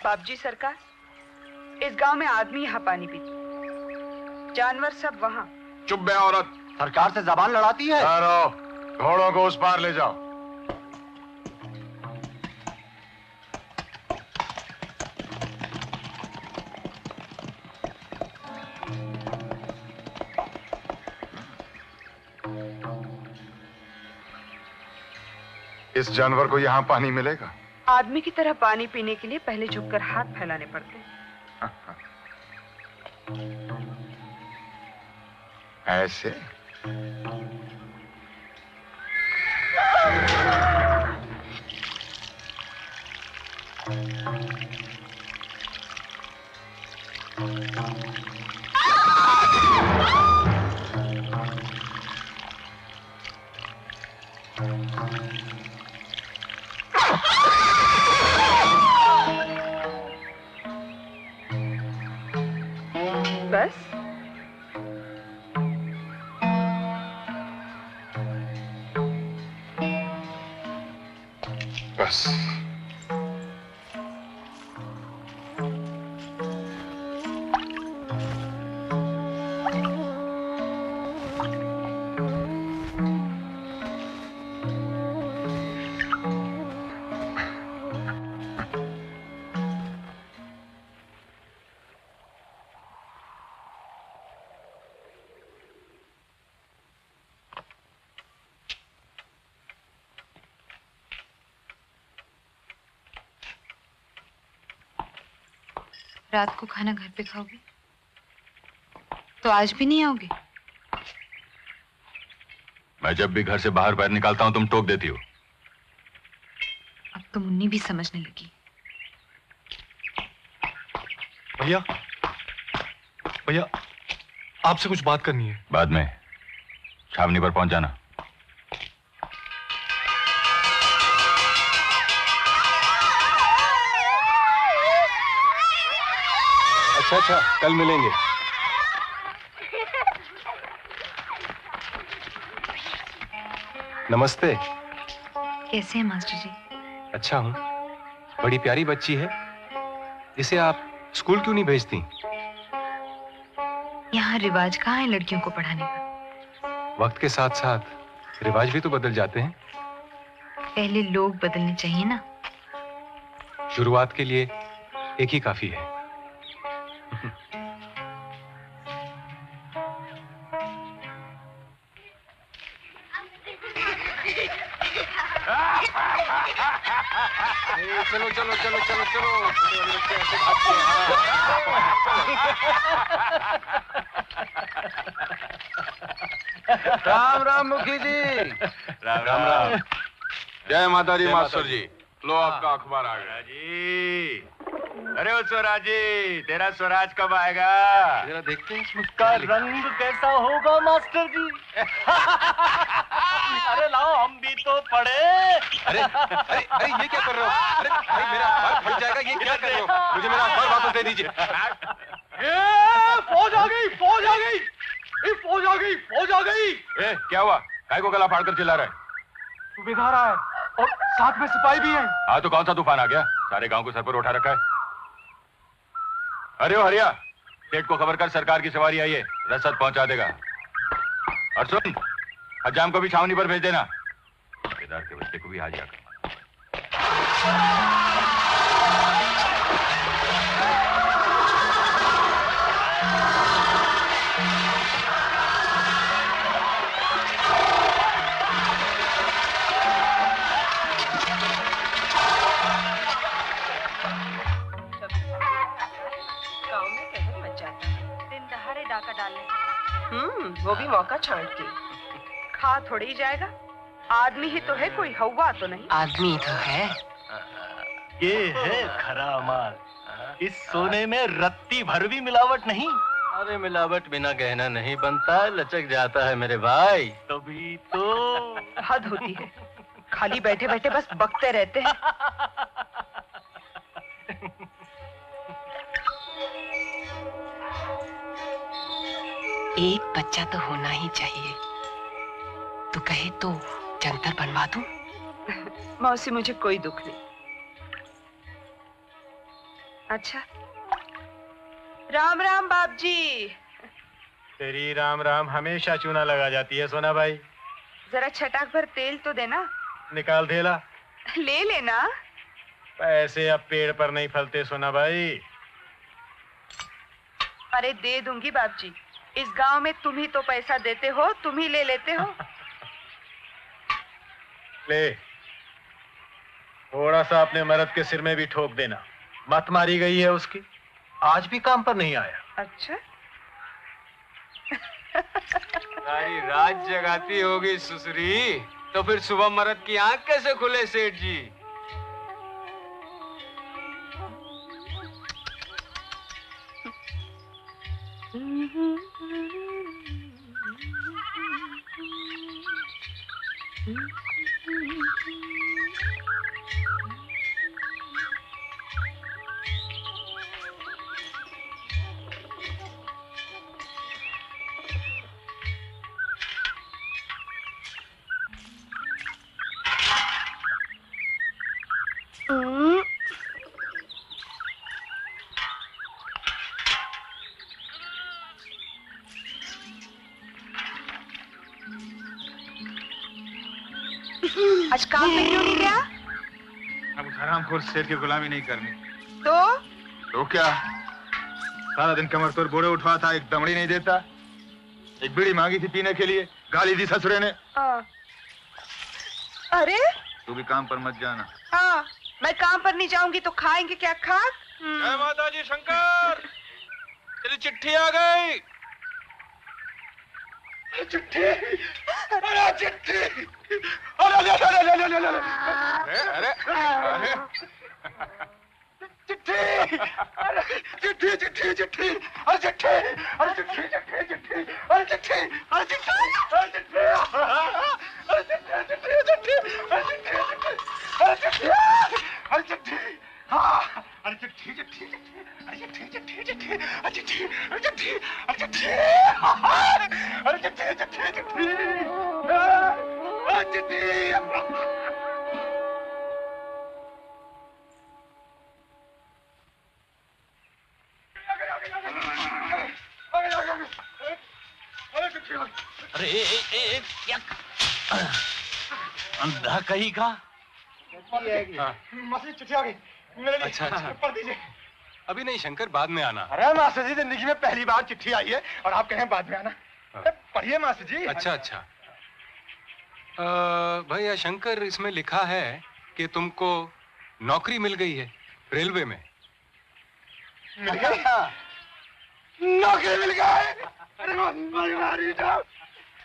बाबूजी सरकार, इस गांव में आदमी यहाँ पानी पीते, जानवर सब वहाँ। चुप बे औरत, सरकार से जबान लड़ाती है। घोड़ों को उस पार ले जाओ। इस जानवर को यहाँ पानी मिलेगा? आदमी की तरह पानी पीने के लिए पहले झुककर हाथ फैलाने पड़ते हैं। ऐसे? बस बस रात को खाना घर पे खाओगे तो आज भी नहीं आओगे? मैं जब भी घर से बाहर पैर निकालता हूं तुम टोक देती हो। अब तो मुन्नी भी समझने लगी। भैया, भैया आपसे कुछ बात करनी है। बाद में छावनी पर पहुंच जाना। अच्छा अच्छा, कल मिलेंगे। नमस्ते। कैसे हैं मास्टर जी? अच्छा हूँ। बड़ी प्यारी बच्ची है, इसे आप स्कूल क्यों नहीं भेजती? यहाँ रिवाज कहाँ है लड़कियों को पढ़ाने का? वक्त के साथ साथ रिवाज भी तो बदल जाते हैं। पहले लोग बदलने चाहिए ना। शुरुआत के लिए एक ही काफी है। चलो चलो चलो चलो चलो, राम राम मुखी जी। राम राम। जय माता दी मास्टर जी। लो आपका अखबार आ गया जी। अरे ओ स्वराज जी, तेरा स्वराज कब आएगा? जरा देखते हैं उसका रंग कैसा होगा मास्टर जी। अरे लाओ हम भी तो पढ़े। अरे अरे अरे ये क्या कर रहे हो? अरे अरे मेरा अखबार फट जाएगा, ये क्या कर रहे हो? मुझे मेरा अखबार वापस दे दीजिए। फौज आ गई, फौज आ गई, फौज आ गई, फौज आ गई। क्या हुआ? काय को गला फाड़कर चिल्ला रहा है? सूबेदार आया और साथ में सिपाही भी हैं। हाँ तो कौन सा तूफान आ गया? सारे गांव को सर पर उठा रखा है। अरे ओ हरिया, सेठ को खबर कर, सरकार की सवारी आई है, रसद पहुंचा देगा। और सुन, हजाम को भी छावनी पर भेज देना। सूबेदार के बच्चे को भी हाजिर कर। गांव में कहर मच जाता है, दिन दहाड़े डाका डालने। वो भी मौका छांट के। खा थोड़ी जाएगा, आदमी ही तो है, कोई हवा तो नहीं। आदमी तो है। ये है खरा माल। इस सोने में रत्ती भर भी मिलावट नहीं। अरे मिलावट बिना गहना नहीं बनता, लचक जाता है मेरे भाई। तभी तो हद होती है, खाली बैठे बैठे बस बकते रहते हैं। एक बच्चा तो होना ही चाहिए। तू कहे तो जंतर बनवा दूं? मौसी, मुझे कोई दुख नहीं। अच्छा, राम राम बाप जी। तेरी राम राम हमेशा चूना लगा जाती है सोना भाई। जरा छटाक भर तेल तो देना। निकाल धेला। ले लेना। पैसे अब पेड़ पर नहीं फलते सोना भाई। अरे दे दूंगी बाप जी, इस गांव में तुम ही तो पैसा देते हो, तुम ही ले लेते हो। ले, थोड़ा सा अपने मर्द के सिर में भी ठोक देना। मत मारी गई है उसकी, आज भी काम पर नहीं आया। अच्छा। सारी रात जगाती होगी सुसरी, तो फिर सुबह मर्द की आंख कैसे खुले सेठ जी? आज काम में क्यों नहीं गया? अब उस हरामखोर सेठ की गुलामी नहीं करनी। तो क्या? सारा दिन कमर तोड़ बोड़े उठवा था, एक दमड़ी नहीं देता। एक बीड़ी मांगी थी पीने के लिए, गाली दी ससुरे ने। अरे तू भी काम पर मत जाना। हाँ, मैं काम पर नहीं जाऊंगी तो खाएंगे क्या खाक? जय माता जी शंकर, तेरी चिट्ठी आ गई। चिट्ठी, अरे चिट्ठी, अरे चिट्ठी, चिट्ठी चिट्ठी चिट्ठी, अरे चिट्ठी, अरे चिट्ठी चिट्ठी चिट्ठी, अरे चिट्ठी, अरे चिट्ठी, अरे चिट्ठी, अरे चिट्ठी चिट्ठी, अरे चिट्ठी, अरे चिट्ठी, अरे चिट्ठी, हाँ, अरे चिट्ठी चिट्ठी चिट्ठी, अरे चिट्ठी चिट्ठी चिट्ठी, अरे चिट्ठी, अरे चिट्ठी, अरे चिट्ठी, अरे चिट्ठी चिट्ठी चिट्ठी, अरे चिट्ठी। अरे क्या अंधा कहीं का? मास्टर चिट्ठी आ गई मेरे लिए। अच्छा, अच्छा। पढ़ दीजिए। अभी नहीं शंकर, बाद में आना। अरे मास्टर जी, जिंदगी में पहली बार चिट्ठी आई है और आप कहें बाद में आना। पढ़िए मास्टर जी। अच्छा अच्छा। भैया शंकर, इसमें लिखा है कि तुमको नौकरी मिल गई है रेलवे में। मिल गई? नौकरी मिल गई? अरे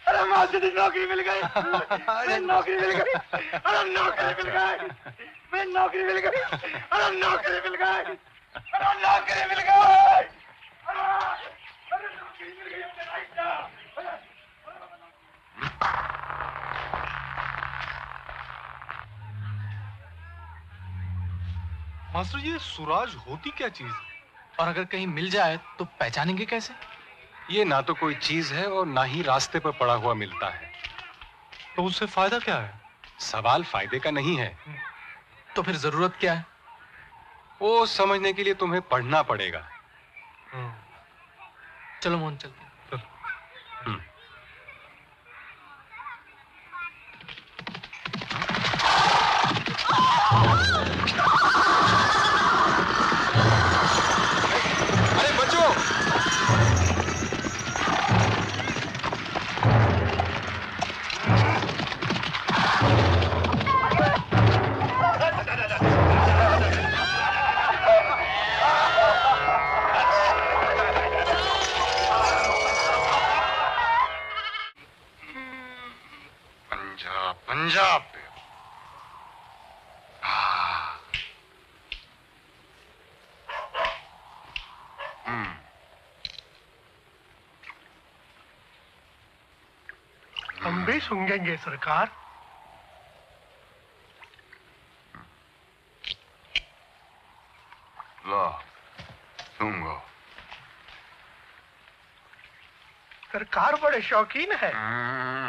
अरे मास्टर जी, नौकरी मिल गई। नौकरी मिल गई। अरे नौकरी मिल गई। मैं नौकरी मिल गई। अरे नौकरी मिल गई। अरे नौकरी मिल गई। अरे नौकरी मिल गई। मास्टर जी, सुराज होती क्या चीज? और अगर कहीं मिल जाए तो पहचानेंगे कैसे? ये ना तो कोई चीज है और ना ही रास्ते पर पड़ा हुआ मिलता है। तो उससे फायदा क्या है? सवाल फायदे का नहीं है। तो फिर जरूरत क्या है? वो समझने के लिए तुम्हें पढ़ना पड़ेगा। चलो मोहन चलते हैं। अरे बच्चों, पंजाब पंजाब पे हम भी सूंघेंगे सरकार। लो सूंघो। सरकार बड़े शौकीन है।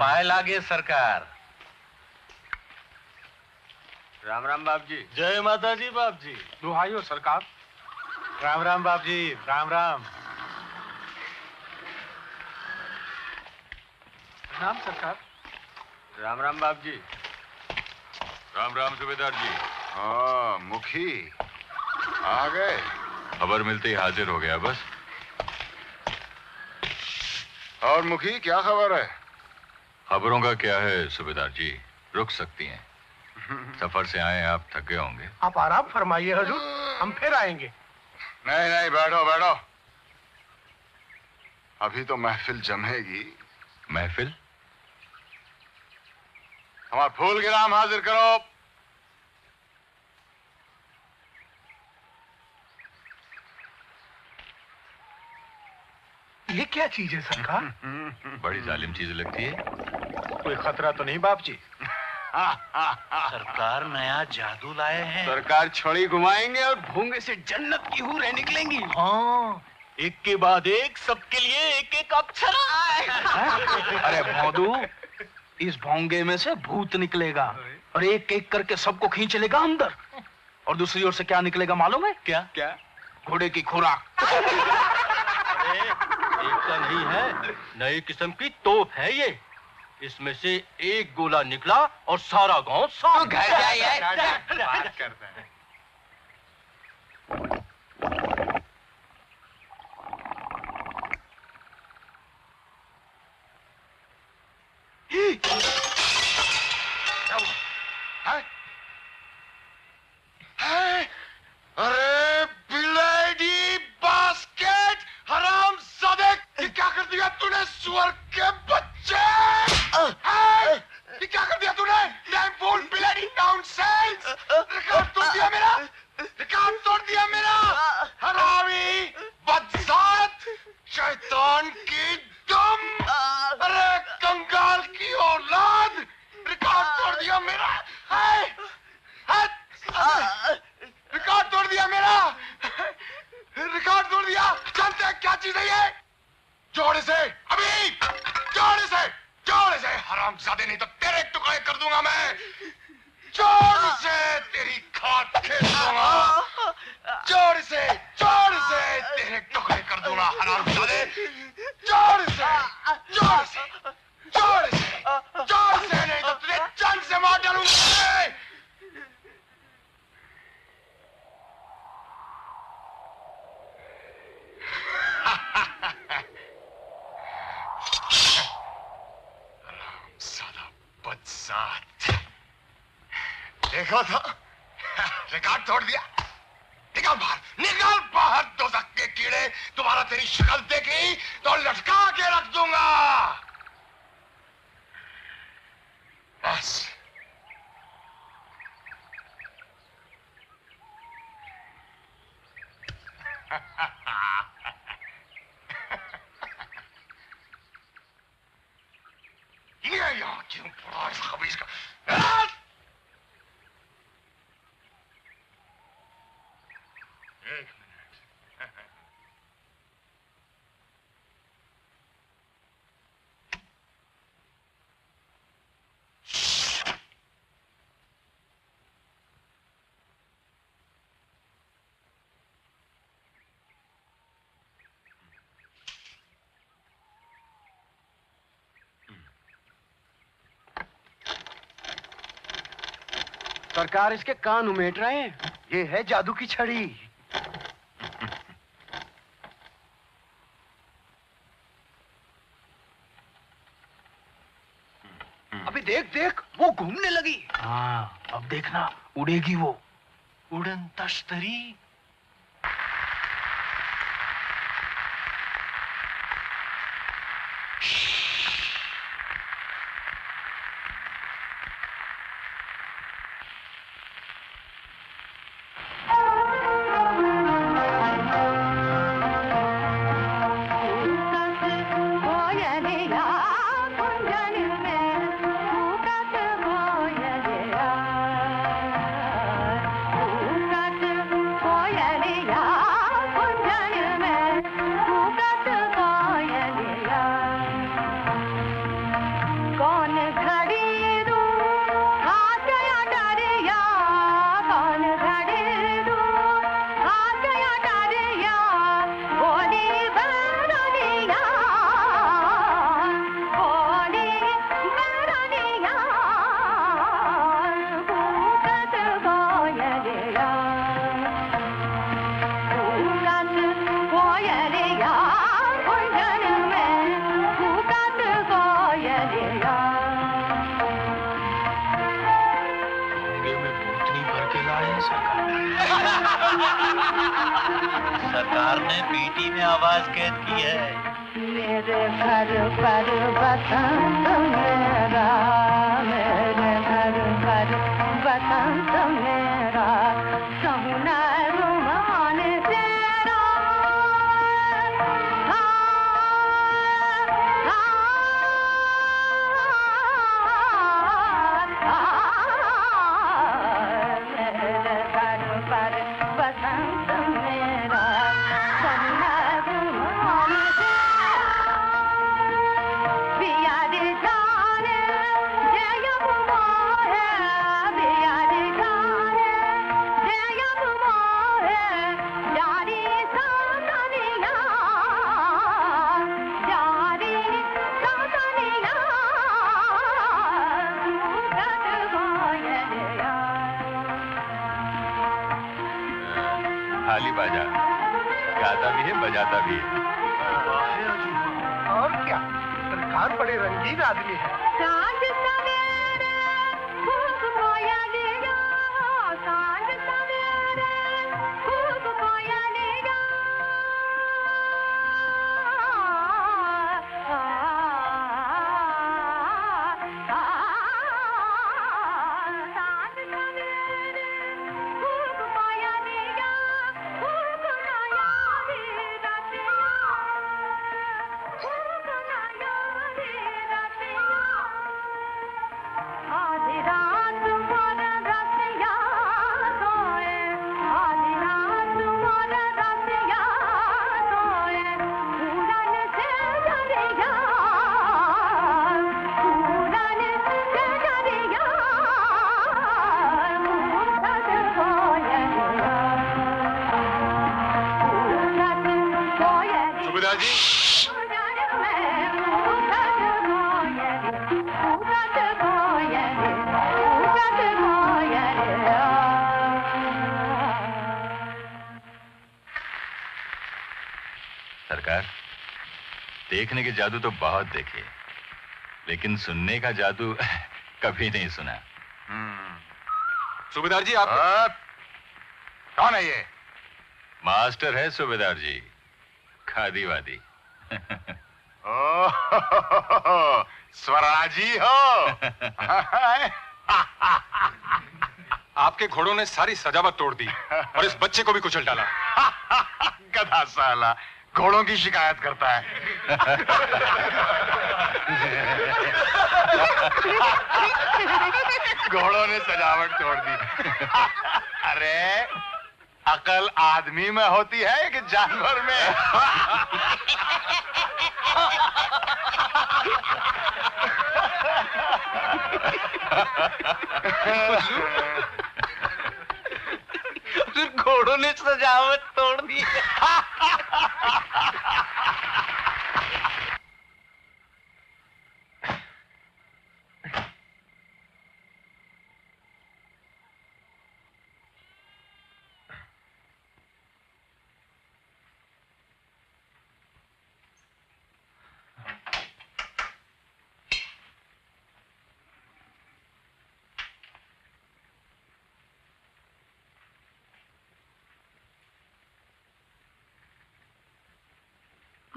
पाए लागे सरकार। राम राम बाप जी। जय माता जी बाप जी। दुहाई हो सरकार। राम राम बाप जी। राम राम। नाम सरकार। राम राम बाप जी। राम राम सूबेदार जी। हाँ मुखी आ गए। खबर मिलते ही हाजिर हो गया बस। और मुखी क्या खबर है? खबरों का क्या है सूबेदार जी, रुक सकती हैं। सफर से आए आप थक गए होंगे। आप आराम फरमाइए हुजूर, हम फिर आएंगे। नहीं नहीं बैठो बैठो, अभी तो महफिल जमेगी। महफिल? हमारा फूल गिराम हाजिर करो। ये क्या चीज है सरकार? बड़ी जालिम चीज लगती है। कोई खतरा तो नहीं बाप जी? सरकार नया जादू लाए हैं। सरकार छड़ी घुमाएंगे और भोंगे से जन्नत की हूरें निकलेंगी। हाँ, एक के बाद एक, सबके लिए एक एक अक्षर। अरे भौदू, इस भोंगे में से भूत निकलेगा और एक एक करके सबको खींच लेगा अंदर। और दूसरी ओर से क्या निकलेगा मालूम है? क्या? क्या? घोड़े की खुराक। एक का नहीं है, नई किस्म की तोप है ये। इसमें से एक गोला निकला और सारा गांव साफ। घर जाइए। बात करते हैं। अरे बिलेडी बास्केट, हराम ज़ादे, ये क्या कर दिया तूने सुअर के बच्चे? ये क्या कर दिया तूने? डैम फूल बिलेडी नॉनसेंस! रिकॉर्ड तोड़ दिया मेरा, रिकॉर्ड तोड़ दिया मेरा, हरामी, बदसात, शैतान की दुम, अरे कंगाल की औलाद, रिकॉर्ड तोड़ दिया मेरा, रिकॉर्ड तोड़ दिया मेरा, रिकॉर्ड तोड़ दिया। जानते हैं क्या चीज है ये? जोड़े से, अभी जोड़े से हरामजादे, नहीं तो तेरे टुकड़े कर दूंगा मैं। जोड़ से तेरी खाट खेल दूंगा, जोड़ से तेरे टुकड़े कर दूंगा हरामजादे। जोड़ से नहीं तो तुझे जान से मार डालूंगा। देखो तो, रिकॉर्ड तोड़ दिया। निकाल बाहर दोज़ख के कीड़े। तुम्हारा तेरी शक्ल देखी तो लटका के रख दूंगा। बस ये यहाँ क्यों पड़ा इस खबीज का? एक मिनट। सरकार इसके कान उमेट रहे हैं। ये है जादू की छड़ी। अभी देख देख, वो घूमने लगी। हाँ, अब देखना उड़ेगी वो। उड़न तश्तरी। सरकार ने पीटी में आवाज कैद की है। मेरे घर पर बसंत मेरा, मेरे घर पर बसंत मेरा, सहुना रुमान तेरा। मेरे घर पर बसंत मेरा, सहुना रुमान थाली बाजा गाता भी है, बजाता भी है। और क्या, सरकार बड़े रंगीन आदमी है। सांझ सवेरे खूब कोयलिया, सांझ सवेरे खूब कोयलिया। सांझ सवेरे खूब कोयलिया, खूब नयारी रतिया, खूब नयारी रतिया। आधी रात मोर रतिया सोए, आधी रात मोर रतिया सोए, पूरन से डरिया, पूरन से डरिया, मूसत कोयलिया, मूसत कोयलिया। सुबेदार जी, सरकार, देखने के जादू तो बहुत देखे, लेकिन सुनने का जादू कभी नहीं सुना। सुबेदार जी आप कौन है ये? मास्टर है सुबेदार जी, खादीवादी। स्वराजी हो। आपके घोड़ों ने सारी सजावट तोड़ दी और इस बच्चे को भी कुचल डाला। गधा साला घोड़ों की शिकायत करता है। घोड़ों ने सजावट तोड़ दी। अरे अकल आदमी में होती है कि जानवर में? घोड़ों ने सजावट तोड़ दी।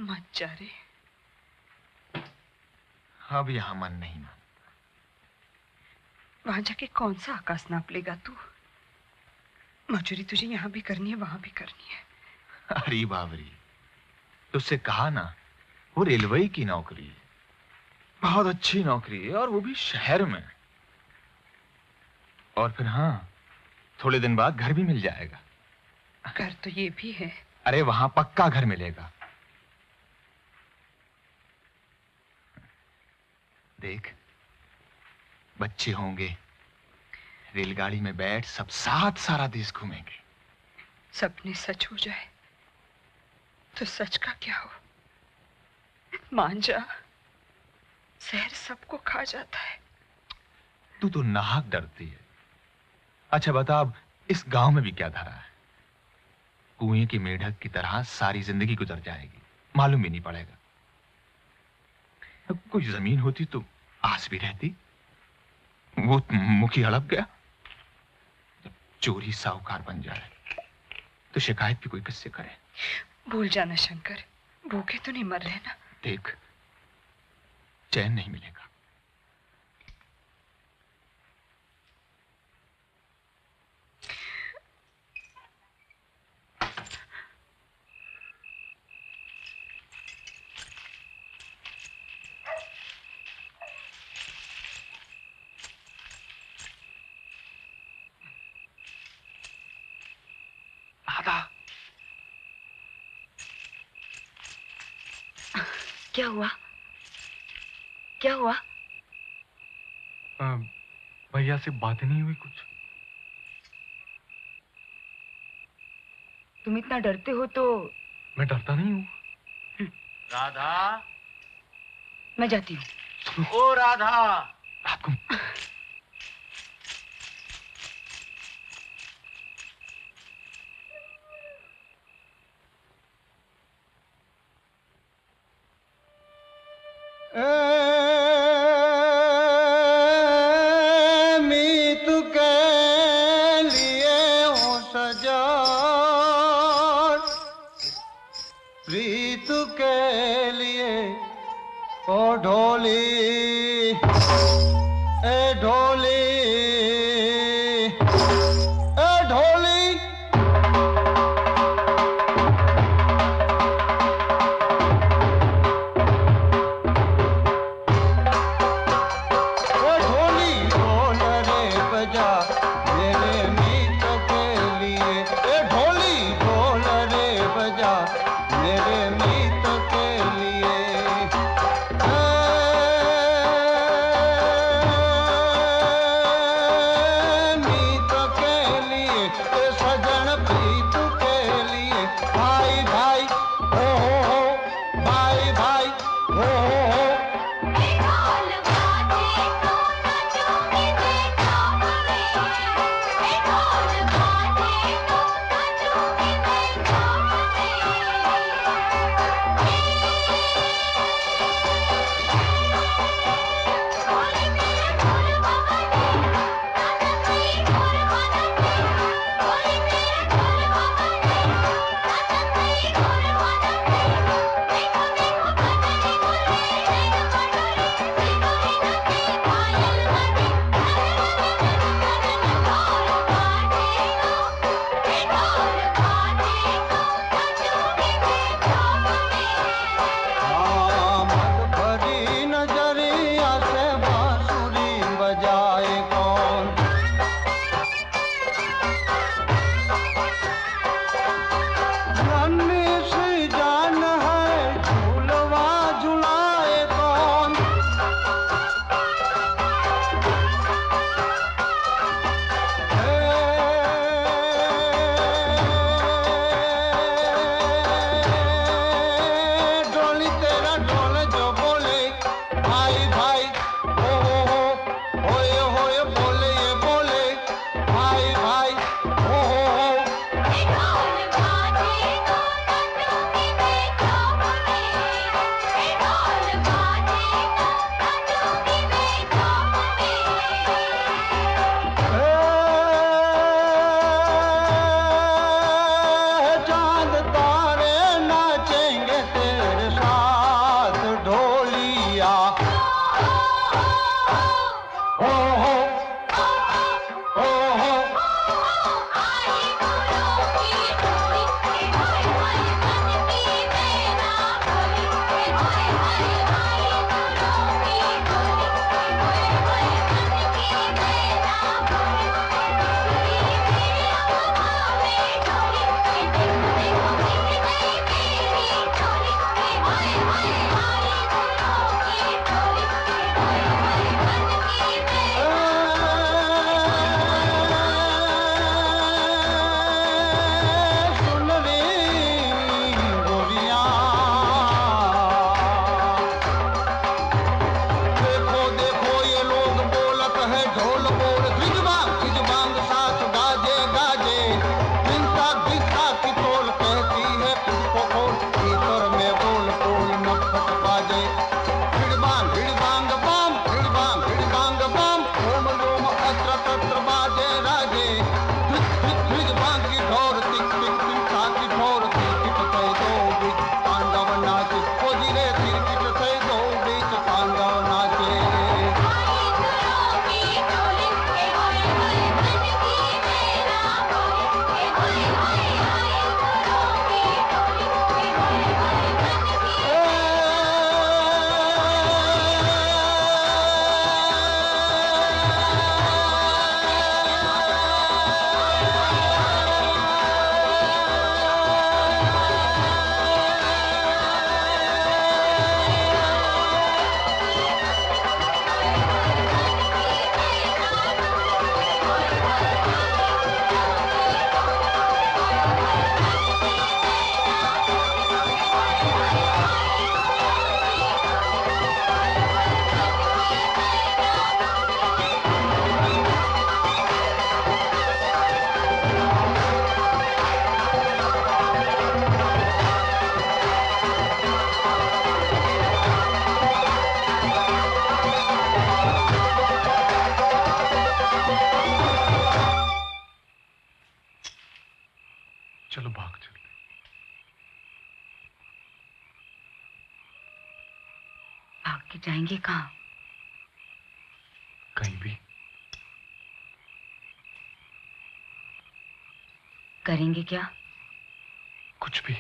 मत जा रे। अब यहाँ मन नहीं मानता। वहां जाके कौन सा आकाश नाप लेगा तू? मजूरी तुझे यहाँ भी करनी है, वहां भी करनी है। अरे बाबरी, तुझसे कहा ना, वो रेलवे की नौकरी है, बहुत अच्छी नौकरी है, और वो भी शहर में। और फिर हाँ, थोड़े दिन बाद घर भी मिल जाएगा। घर तो ये भी है। अरे वहां पक्का घर मिलेगा। देख, बच्चे होंगे, रेलगाड़ी में बैठ सब साथ सारा देश घूमेंगे। सपने सच हो जाए तो सच का क्या हो? मान जा, शहर सबको खा जाता है। तू तो नाहक डरती है। अच्छा बता, अब इस गांव में भी क्या धरा है? कुएं की मेढक की तरह सारी जिंदगी गुजर जाएगी, मालूम भी नहीं पड़ेगा। अब कोई जमीन होती तो आस भी रहती। वो मुखी हड़प गया, जब चोरी साहूकार बन जाए तो शिकायत भी कोई किससे करे? भूल जाना शंकर, भूखे तो नहीं मर रहे ना। देख, चैन नहीं मिलेगा। क्या हुआ? क्या हुआ? भैया से बात नहीं हुई कुछ? तुम इतना डरते हो तो? मैं डरता नहीं हूँ। राधा, मैं जाती हूँ। ओ राधा। मीत के लिए हो सजा, प्रीत के लिए ओ ढोली, ए ढोली, ए ढोली। आखिर जाएंगे कहाँ? कहीं भी। करेंगे क्या? कुछ भी।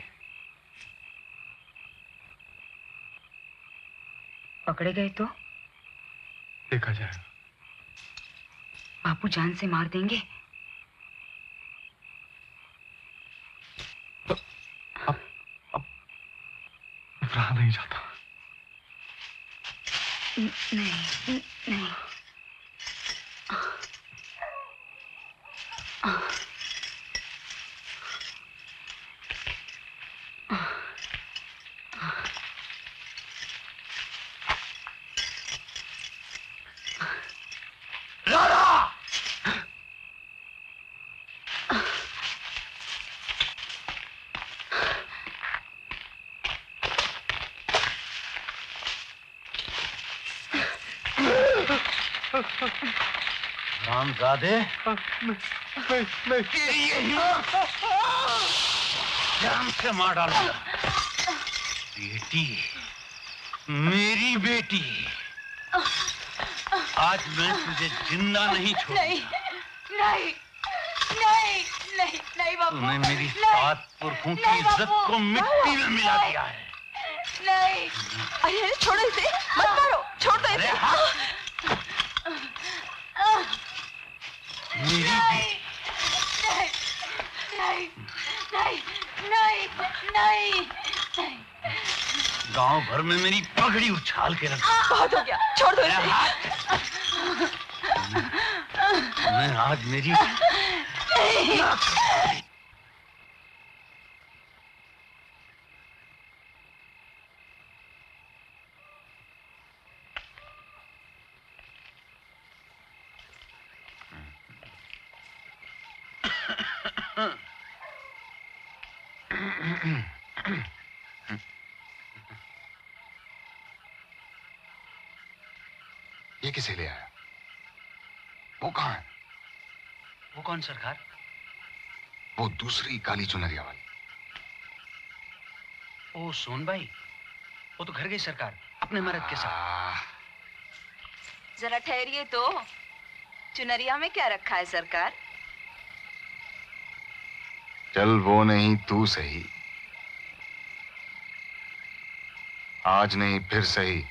पकड़े गए तो? देखा जाएगा। बापू जान से मार देंगे? रहा नहीं जाता। नहीं नहीं। रामजादे जान से मार डालूंगा। बेटी, मेरी बेटी, आज मैं तुझे जिंदा नहीं छोड़ूंगा। नहीं नहीं नहीं नहीं नहीं बापू। तूने मेरी 7 पुरखों की इज्जत को मिट्टी में मिला दिया है। नहीं। अरे अरे छोड़ो इसे, मत मारो, छोड़ दो इसे। मेरी नहीं नहीं नहीं नहीं नहीं नहीं। गांव भर में मेरी पगड़ी उछाल के रख। बहुत हो गया, छोड़ दो इसे। मैं आज मेरी ये किसे ले आया? वो कहाँ है? वो कौन सरकार? वो दूसरी काली चुनरिया वाली। ओ सोनबाई, वो तो घर गई सरकार अपने मर्द के साथ। जरा ठहरिए तो, चुनरिया में क्या रखा है सरकार? चल वो नहीं तू सही, आज नहीं फिर सही।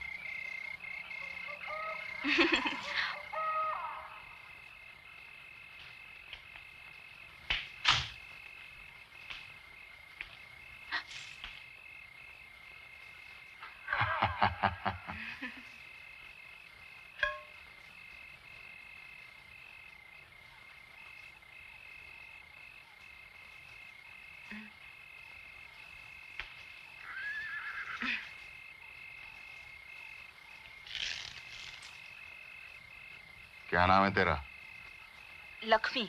क्या नाम है तेरा? लक्ष्मी।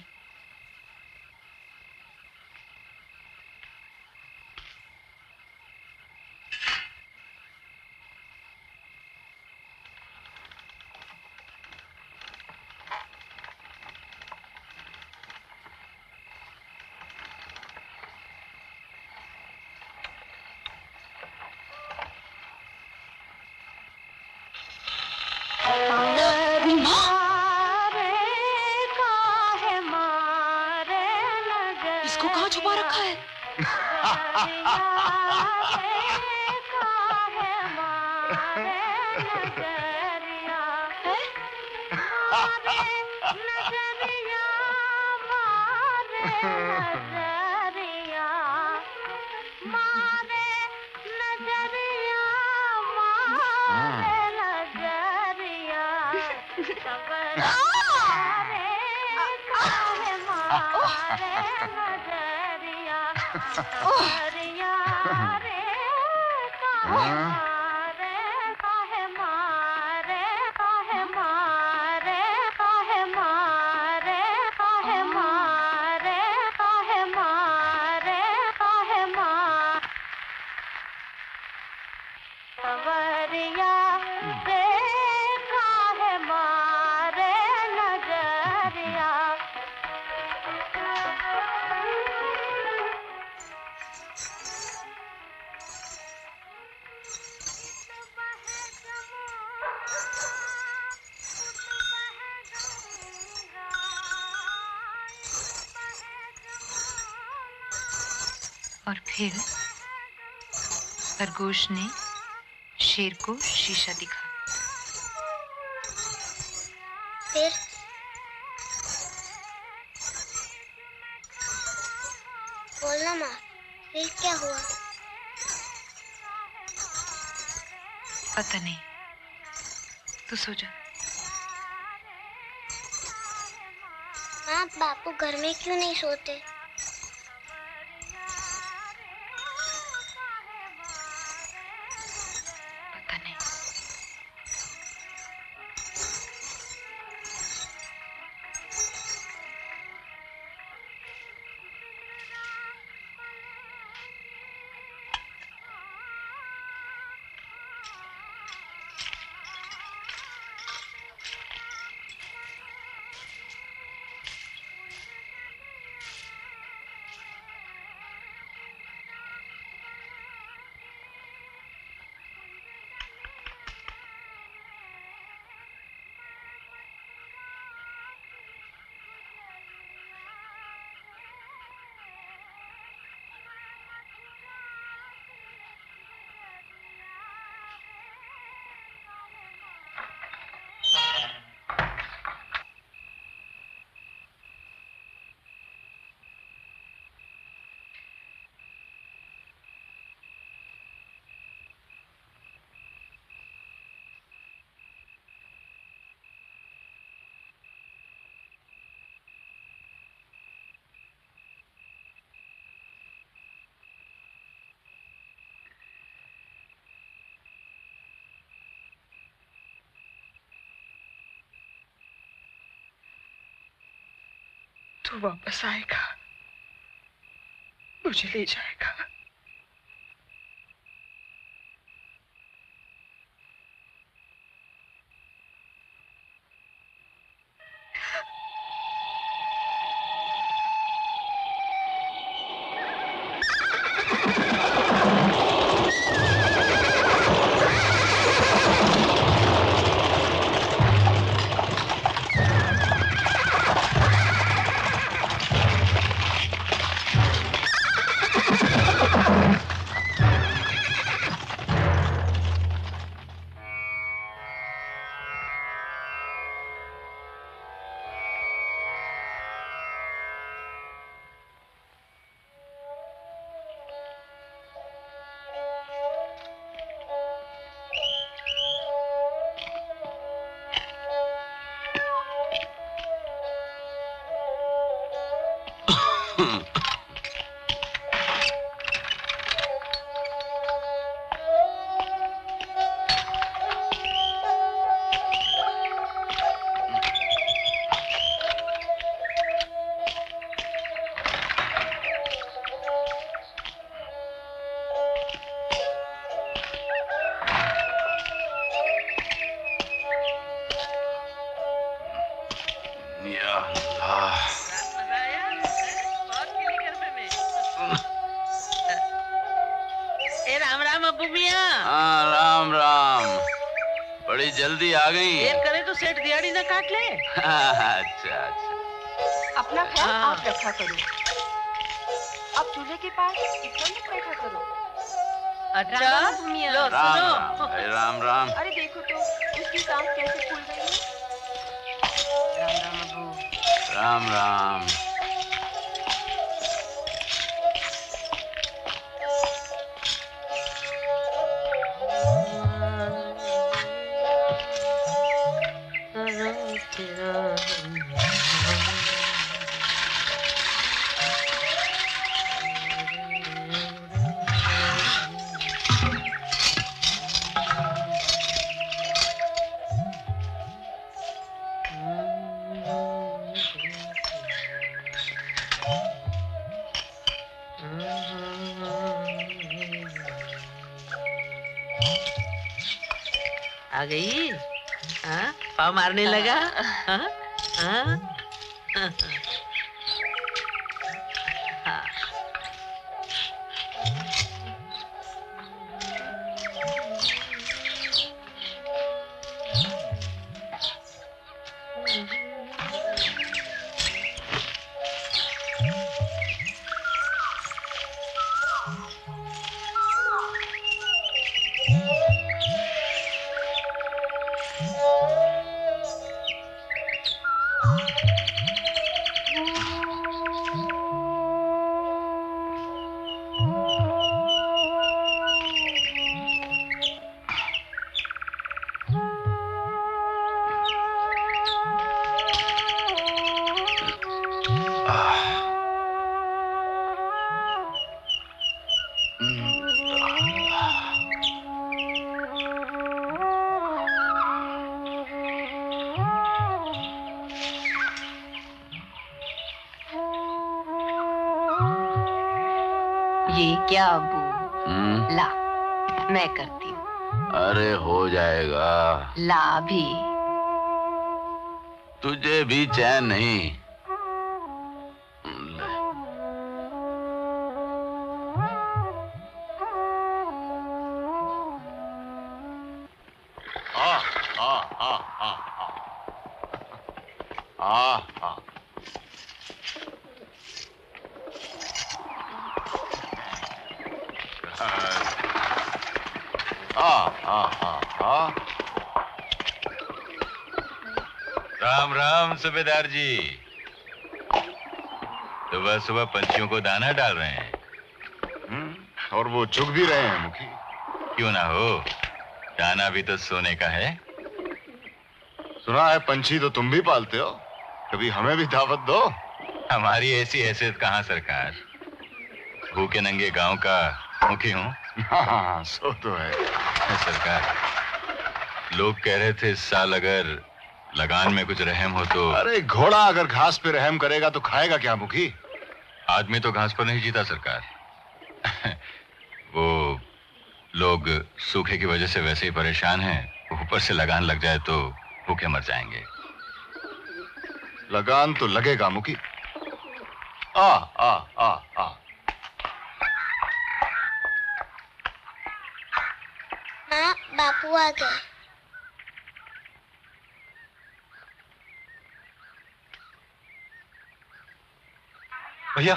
इसको कहाँ छुपा रखा है? और फिर खरगोश ने शेर को शीशा दिखा। फिर बोलना माँ, फिर क्या हुआ? पता नहीं, तू सो जा। माँ, बापू घर में क्यों नहीं सोते? पता नहीं। तू वापस आएगा, मुझे ले जाएगा। बड़ी जल्दी आ गई। देर करे तो सेठ दिहाड़ी ना काट ले। अच्छा अच्छा। अपना ख्याल आप रखा करो। अब चूल्हे के पास इतना मत बैठा करो। अच्छा लो सुनो। राम राम। अरे देखो तो उसकी सांस कैसे फूल रही है। राम राम अबू। राम राम। आ गई? हाँ? पाँव मारने लगा? हाँ? हाँ? क्या अबू? ला, मैं करती हूँ। अरे हो जाएगा। ला भी। तुझे भी चैन नहीं। राम राम सूबेदार जी। सुबह सुबह पंछियों को दाना डाल रहे हैं। और वो चुग भी रहे हैं मुखी। क्यों ना हो, दाना भी तो सोने का है। सुना है पंछी तो तुम भी पालते हो, कभी हमें भी दावत दो। हमारी ऐसी हैसियत कहाँ सरकार, भूखे नंगे गांव का मुखी हूँ। हाँ, सो तो है सरकार। लोग कह रहे थे इस साल अगर लगान में कुछ रहम हो तो। अरे घोड़ा अगर घास पे रहम करेगा तो खाएगा क्या मुखी? आदमी तो घास पर नहीं जीता सरकार। वो लोग सूखे की वजह से वैसे ही परेशान हैं, ऊपर से लगान लग जाए तो भूखे मर जाएंगे। लगान तो लगेगा मुखी। आ आ आ आ माँ, बापू आ गए। भैया,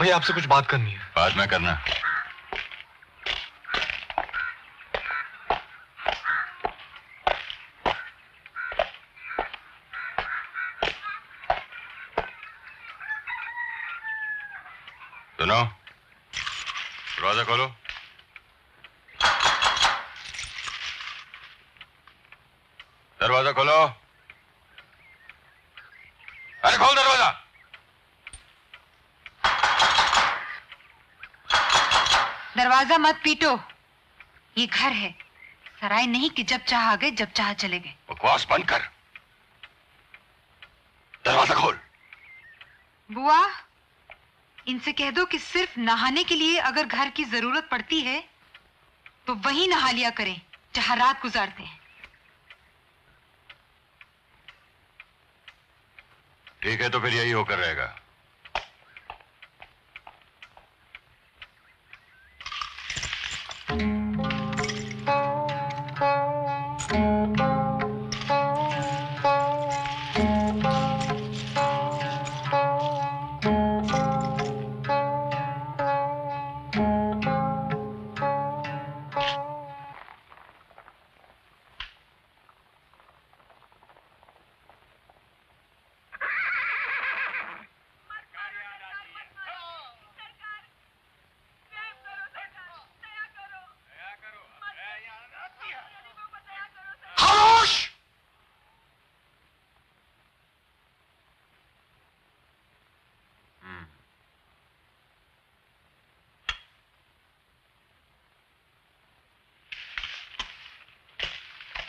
भैया आपसे कुछ बात करनी है। बाद में करना। सुनो, दरवाजा खोलो। दरवाजा खोलो। अरे खोल दरवाजा। दरवाजा मत पीटो, ये घर है, सराय नहीं कि जब चाह आ गए जब चाह चले गए। बकवास बंद कर, दरवाजा खोल। बुआ, इनसे कह दो कि सिर्फ नहाने के लिए अगर घर की जरूरत पड़ती है तो वहीं नहा लिया करें जहां रात गुजारते हैं। ठीक है, तो फिर यही होकर रहेगा।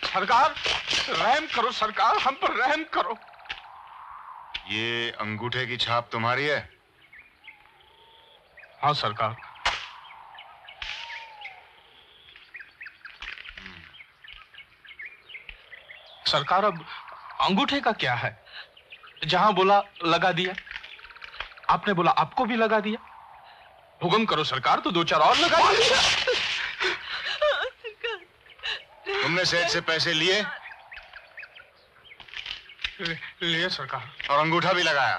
सरकार, रहम करो सरकार, हम पर रहम करो। ये अंगूठे की छाप तुम्हारी है? हाँ सरकार। सरकार, अब अंगूठे का क्या है? जहां बोला लगा दिया, आपने बोला आपको भी लगा दिया। हुक्म करो सरकार तो दो चार और लगा दिया। तुमने सेठ से पैसे लिए? लिए सरकार। और अंगूठा भी लगाया?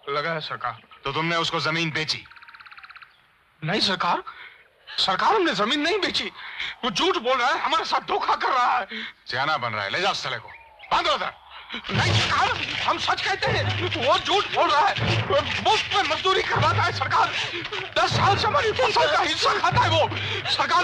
लगाया सरकार। तो तुमने उसको जमीन बेची? नहीं सरकार, सरकार हमने जमीन नहीं बेची। वो झूठ बोल रहा है, हमारे साथ धोखा कर रहा है। सियाना बन रहा है, ले जाओ साले को, बांधो उधर। नहीं सरकार, हम सच कहते हैं, वो झूठ बोल रहा है। मुफ्त में मजदूरी करवाता है सरकार। 10 साल से हमारी फसल का हिस्सा खाता है वो। सरकार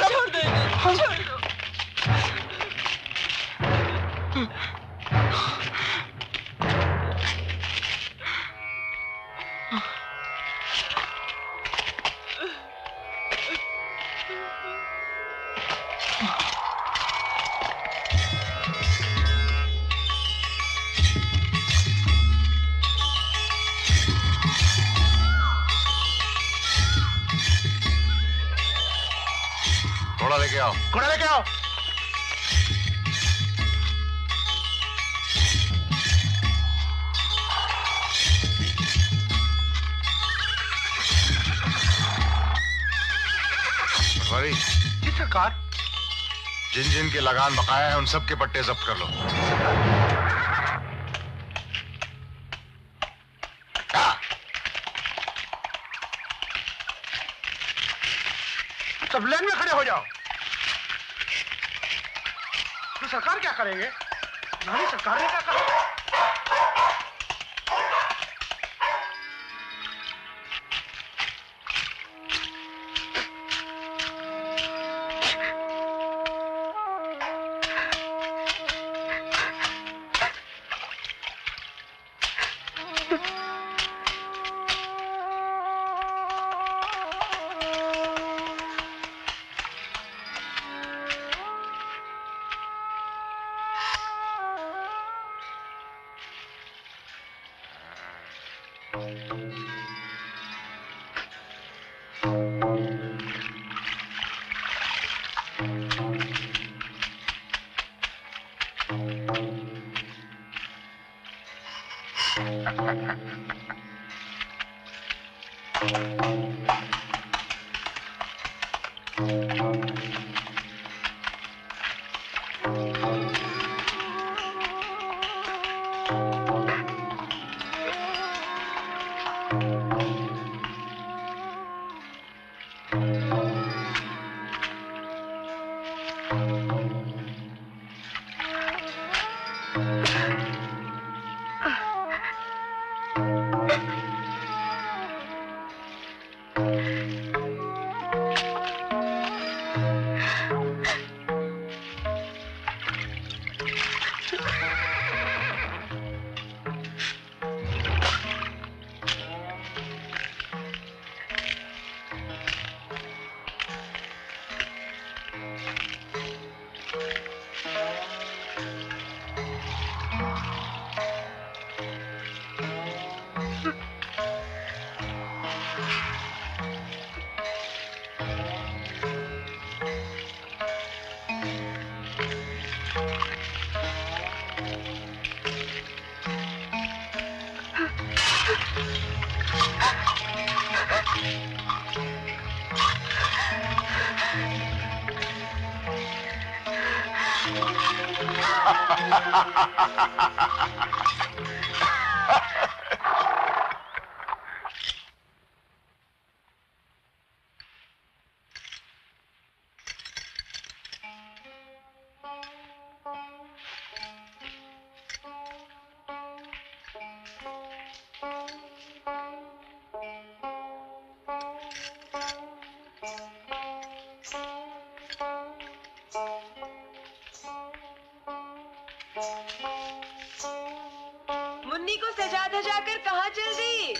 लेके आओ। घोड़ा लेके आओ। पटवारी जी सरकार। जिन जिन के लगान बकाया है उन सब के पट्टे जब्त कर लो। सब लाइन में खड़े हो जाओ। तो सरकार क्या करेंगे? नहीं, सरकार ने क्या कहा? मुन्नी को सजा धजा कर कहाँ चल दी?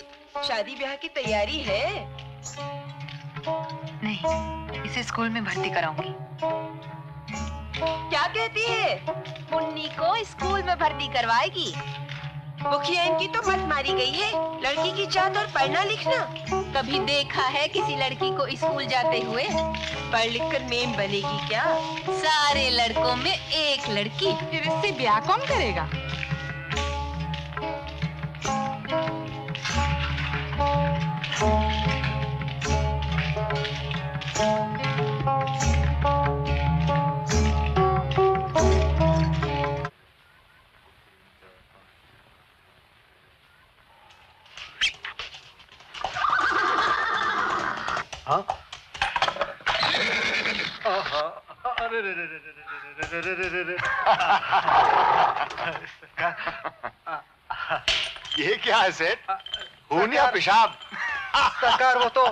शादी ब्याह की तैयारी है? नहीं, इसे स्कूल में भर्ती कराऊंगी। क्या कहती है? मुन्नी को स्कूल में भर्ती करवाएगी। मुखिया इनकी तो मत मारी गई है। लड़की की जात और पढ़ना लिखना। कभी देखा है किसी लड़की को स्कूल जाते हुए? पढ़ लिख कर मेम बनेगी क्या? सारे लड़कों में एक लड़की। फिर इससे ब्याह कौन करेगा? ये क्या है सेठ? खून या पेशाब? सरकार वो तो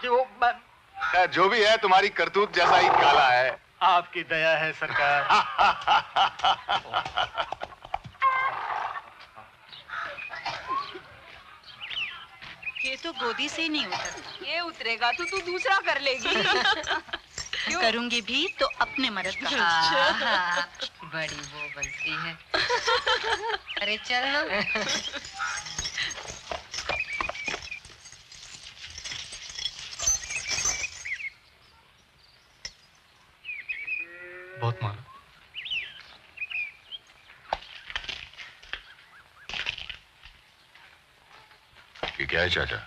जी वो खैर जो भी है तुम्हारी करतूत जैसा ही काला है। आपकी दया है सरकार। ये तो गोदी से ही नहीं उतरता। ये उतरेगा तो तू दूसरा कर लेगी। करूंगी भी तो अपने मर्द का। हाँ, बड़ी वो बनती है। अरे चल ना। ये क्या है चाचा?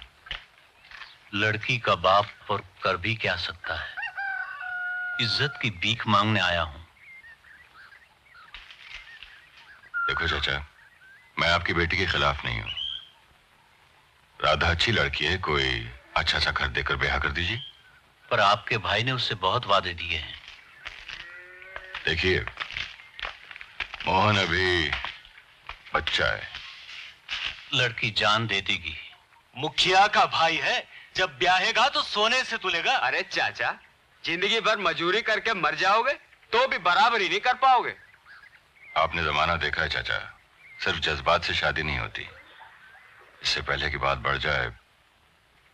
लड़की का बाप और कर भी क्या सकता है। इज्जत की भीख मांगने आया हूं। देखो चाचा, मैं आपकी बेटी के खिलाफ नहीं हूं। राधा अच्छी लड़की है, कोई अच्छा सा घर देकर ब्याह कर दीजिए। पर आपके भाई ने उससे बहुत वादे दिए हैं। देखिए, मोहन अभी बच्चा है। लड़की जान दे देगी। मुखिया का भाई है, जब ब्याहेगा तो सोने से तुलेगा। अरे चाचा, जिंदगी भर मजूरी करके मर जाओगे तो भी बराबरी नहीं कर पाओगे। आपने जमाना देखा है चाचा, सिर्फ जज्बात से शादी नहीं होती। इससे पहले की बात बढ़ जाए,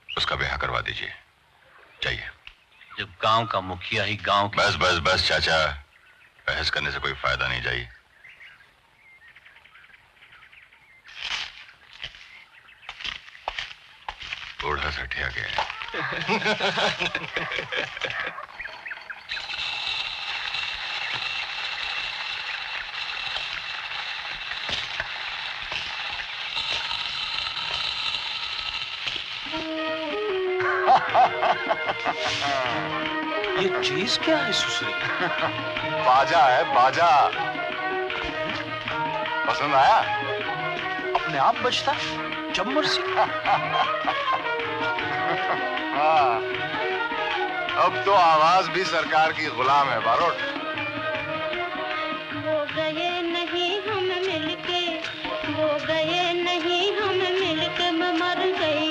उसका ब्याह करवा दीजिए। चाहिए। जब गांव का मुखिया ही गांव की... बस बस बस चाचा, बहस करने से कोई फायदा नहीं। जाइए। बूढ़ा सठिया गया। ये चीज क्या है सुसरी? बाजा है, बाजा। पसंद आया? अपने आप बजता जब मर्जी। हाँ, अब तो आवाज भी सरकार की गुलाम है बारोट। वो गए नहीं हम मिलके, वो गए नहीं हम मिलके मैं मर गई।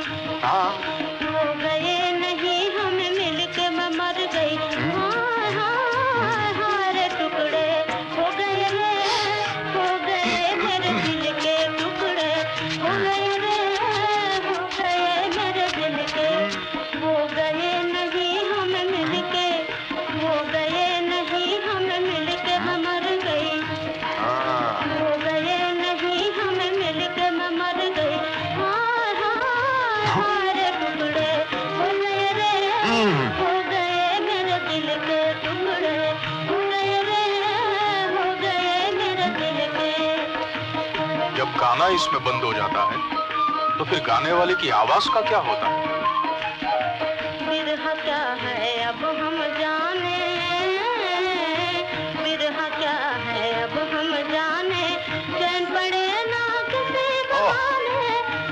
वो गए नहीं हम मिलके मैं मर गई। हाँ हाँ हाँ रे टुकड़े हो गए रे, हो गए मेरे दिल के टुकड़े, हो गए रे, हो गए मेरे दिल के। वो गए नहीं हम मिलके, वो गए नहीं हम मिलके मैं मर गई। वो गए नहीं हम मिलके मैं मर गई। हाँ हाँ हाँ रे टुकड़े हो गए रे, हो गए मेरे दिल के टुकड़े, हो गए रे, हो गए मेरे दिल के। जब गाना इसमें बंद हो जाता है तो फिर गाने वाले की आवाज का क्या होता है? बिरहा क्या है अब हम जाने, बिरहा क्या है अब हम जाने। चैन पड़े ना किसी बहाने,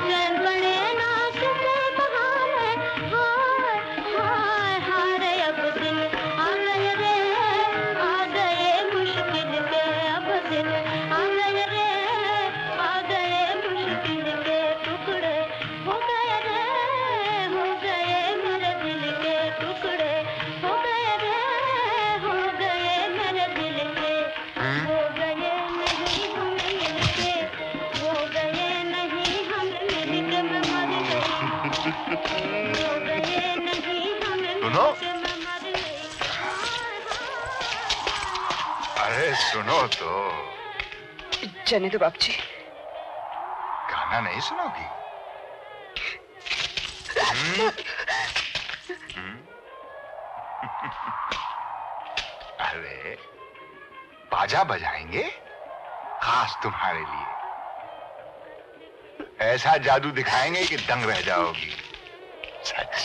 चैन पड़े ना किसी बहाने। हाय हाय हाय रे अब दिन आ गए रे, आ गए मुश्किल के अब दिन आ गए रे, आ गए मुश्किल के टुकड़े, हो गए रे, हो गए मेरे दिल के टुकड़े, हो गए रे, हो गए मेरे दिल के। हो गए नहीं हम मिलके, हो गए नहीं हम मिलके मैं मर गई। हो गए नहीं हम मिलके मैं मर गई। अरे सुनो तो, जाने दो बाप जी। गाना नहीं सुनोगी? अरे बाजा बजाएंगे खास तुम्हारे लिए। ऐसा जादू दिखाएंगे कि दंग रह जाओगी। सच।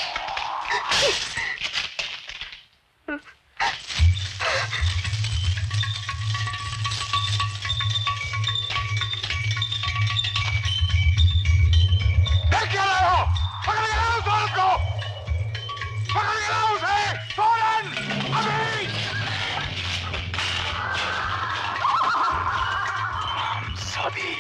देख क्या रहे हो? पकड़ के लाओ उस औरत को! पकड़ के लाओ उसे! फौरन! अभी! सभी!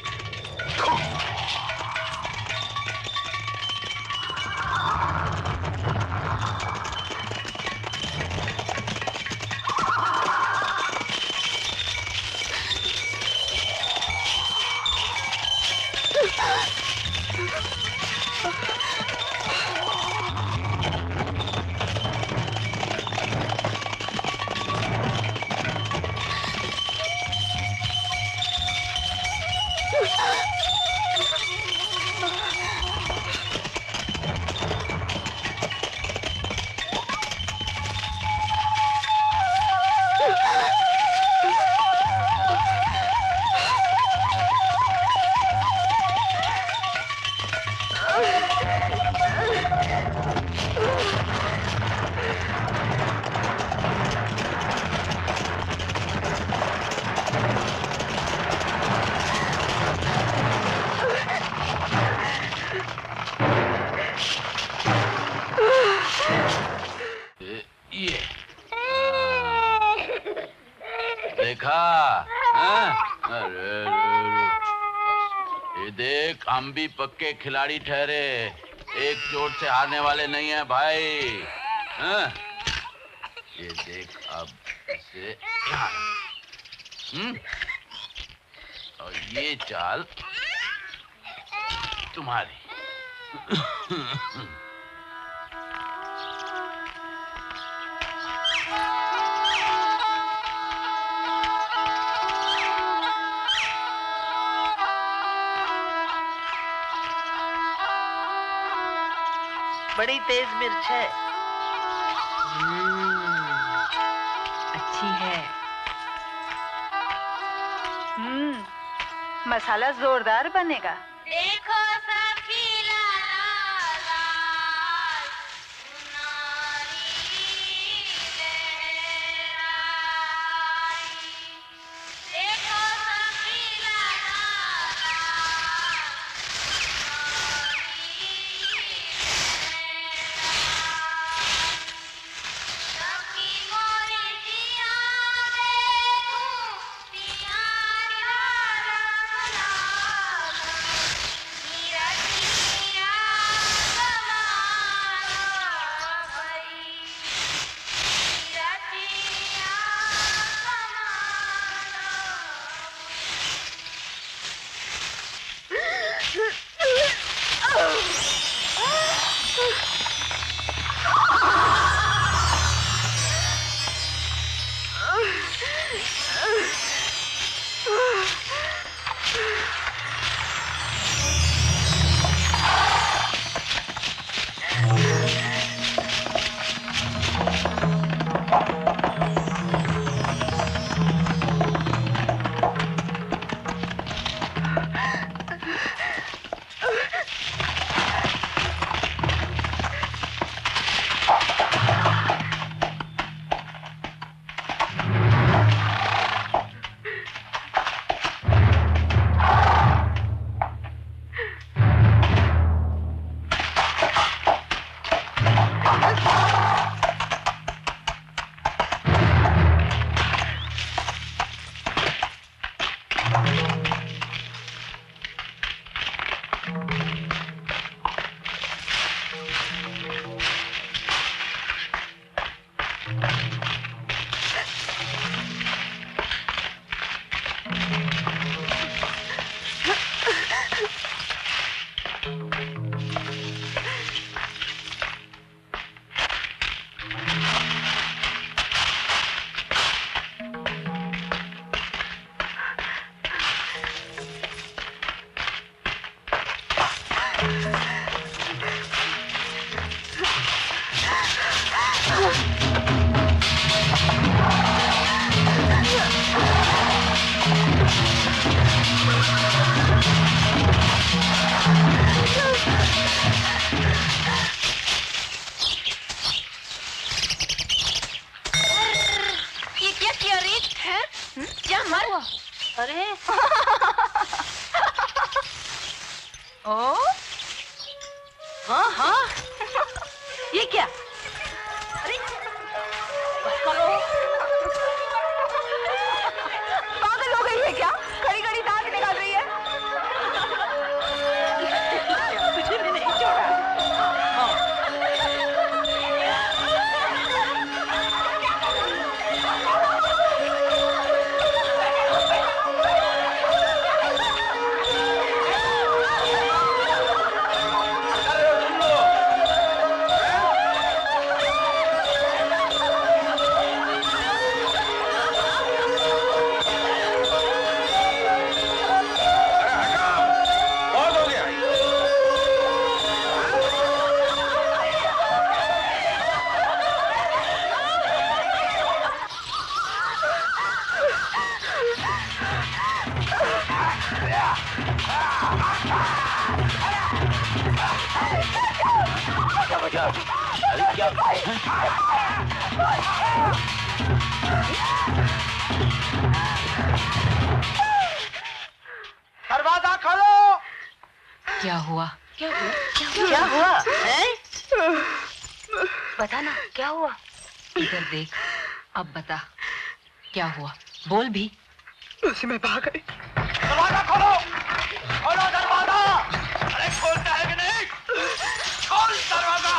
अरे ये देख, हम भी पक्के खिलाड़ी ठहरे, एक चोट से हारने वाले नहीं हैं भाई। हाँ? ये देख, अब इसे यहाँ और ये चाल तुम्हारी। बड़ी तेज मिर्च है। अच्छी है। मसाला जोरदार बनेगा। देखो सखी लाला देखो सखी अरे ओ हाँ हाँ ये क्या? अरे बस करो। पागल हो गई है क्या? खड़ी खड़ी दांत निकाल रही है। तुझे भी नहीं छोड़ा। दरवाजा खोलो। क्या हुआ? क्या हुआ? बता ना क्या हुआ? इधर देख, अब बता क्या हुआ, बोल भी। उसी में भाग गई। दरवाजा खोलो, खोलो दरवाजा। अरे खोलता है कि नहीं? खोल दरवाजा।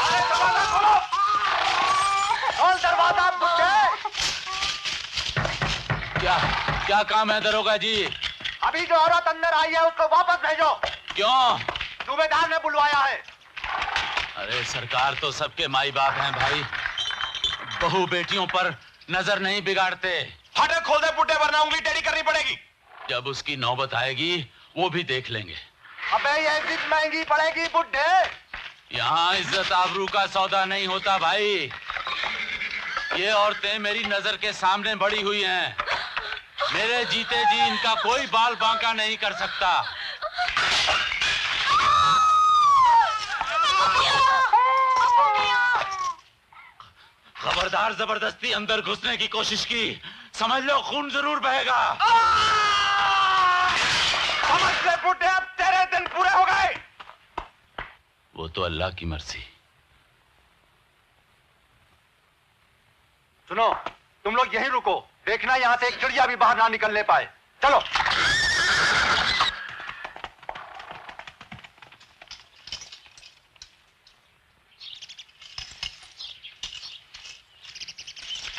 अरे दरवाजा खोलो, खोल दरवाजा बुड्ढे। क्या काम है दरोगा जी? अभी जो औरत अंदर आई है उसको वापस भेजो। क्यों? सूबेदार ने बुलवाया है। अरे सरकार तो सबके माई बाप हैं भाई, बहू बेटियों पर नजर नहीं बिगाड़ते। फाटे खोल दे बुड्ढे, वरना उंगली टेढ़ी करनी पड़ेगी। जब उसकी नौबत आएगी वो भी देख लेंगे। अबे ये इज्जत महंगी पड़ेगी बुड्ढे। यहाँ इज्जत आबरू का सौदा नहीं होता भाई। ये औरतें मेरी नजर के सामने बड़ी हुई हैं। मेरे जीते जी इनका कोई बाल बांका नहीं कर सकता। खबरदार जबरदस्ती अंदर घुसने की कोशिश की, समझ लो खून जरूर बहेगा। समझ ले बुड्ढे, अब तेरे दिन पूरे हो गए। वो तो अल्लाह की मर्जी। सुनो, तुम लोग यहीं रुको, देखना यहाँ से एक चिड़िया भी बाहर ना निकलने पाए। चलो।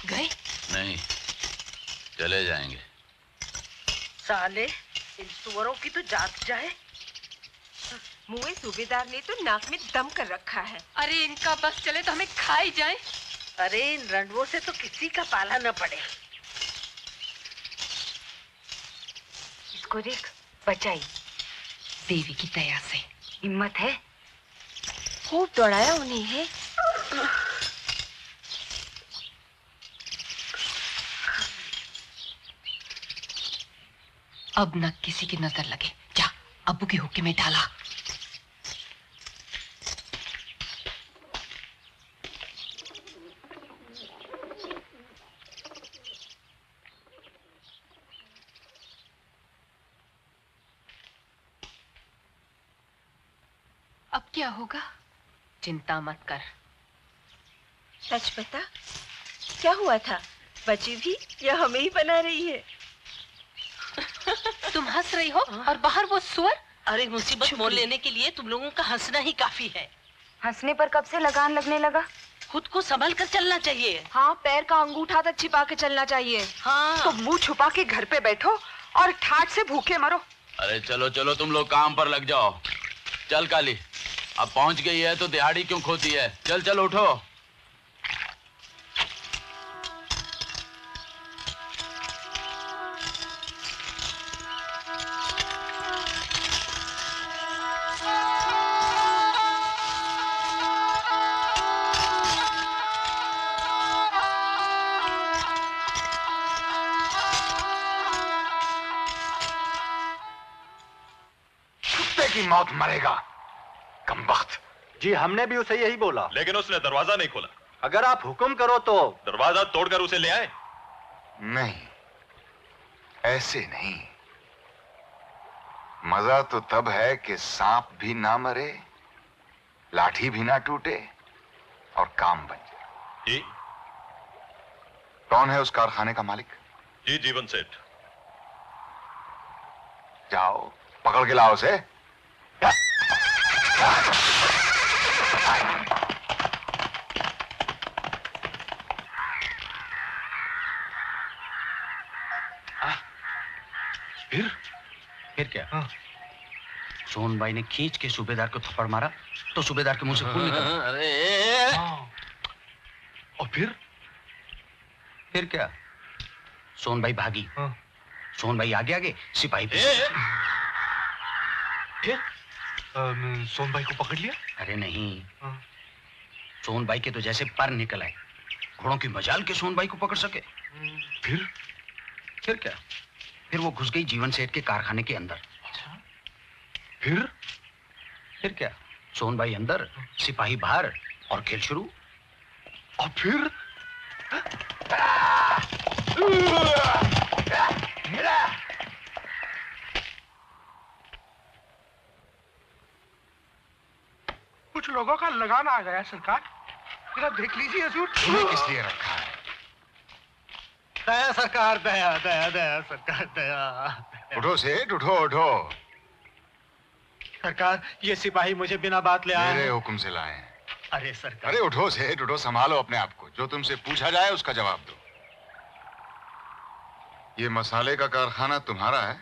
गए? नहीं, चले जाएंगे। साले, इन सुअरों की तो जात जाए। मुए सूबेदार ने तो नाक में दम कर रखा है। अरे इनका बस चले तो हमें खा ही जाए। अरे इन रणवों से तो किसी का पाला न पड़े। इसको देख, बचाई देवी की दया से। हिम्मत है, खूब दौड़ाया उन्हें है। अब न किसी की नजर लगे। जा, अब्बू के हुक्के में डाला। अब क्या होगा? चिंता मत कर। सच बता, क्या हुआ था? बची भी या हमें ही बना रही है? तुम हंस रही हो और बाहर वो सुअर। अरे मुसीबत मोल लेने के लिए तुम लोगों का हंसना ही काफी है। हंसने पर कब से लगान लगने लगा? खुद को संभाल कर चलना चाहिए। हाँ, पैर का अंगूठा तक छिपा के चलना चाहिए। हाँ। तो मुंह छुपा के घर पे बैठो और ठाठ से भूखे मरो। अरे चलो चलो, तुम लोग काम पर लग जाओ। चल काली, अब पहुंच गई है तो दिहाड़ी क्यों खोती है? चल चल उठो। की मौत मरेगा, कमबख्त। जी हमने भी उसे यही बोला, लेकिन उसने दरवाजा नहीं खोला। अगर आप हुक्म करो तो दरवाजा तोड़कर उसे ले आए। नहीं, ऐसे नहीं। मजा तो तब है कि सांप भी ना मरे, लाठी भी ना टूटे और काम बन जाए। जी। कौन है उस कारखाने का मालिक? जी जीवन सेठ। जाओ पकड़ के लाओ उसे। फिर क्या? सोनबाई ने खींच के सूबेदार को थप्पड़ मारा तो सूबेदार के मुंह से खून निकला। अरे और फिर क्या? सोनबाई भागी। सोनबाई आगे आगे, सिपाही पीछे। फिर सोनबाई को पकड़ लिया? अरे नहीं, सोनबाई के तो जैसे पर निकल आए। घोड़ों की मजाल के सोनबाई को पकड़ सके। फिर क्या? फिर वो घुस गई जीवन सेठ के कारखाने के अंदर। फिर क्या? सोनबाई अंदर, सिपाही बाहर और खेल शुरू। और फिर कुछ लोगों का लगान आ गया सरकार, जरा देख लीजिए हजूर। तुम्हें किस लिए रखा है? दया सरकार, दया दया दया सरकार, दया। उठो सेठ, उठो उठो। सरकार, ये सिपाही मुझे बिना बात ले आए मेरे हैं। हुक्म से लाए हैं। अरे सरकार। अरे उठो सेठ, उठो, संभालो अपने आप को। जो तुमसे पूछा जाए उसका जवाब दो। ये मसाले का कारखाना तुम्हारा है?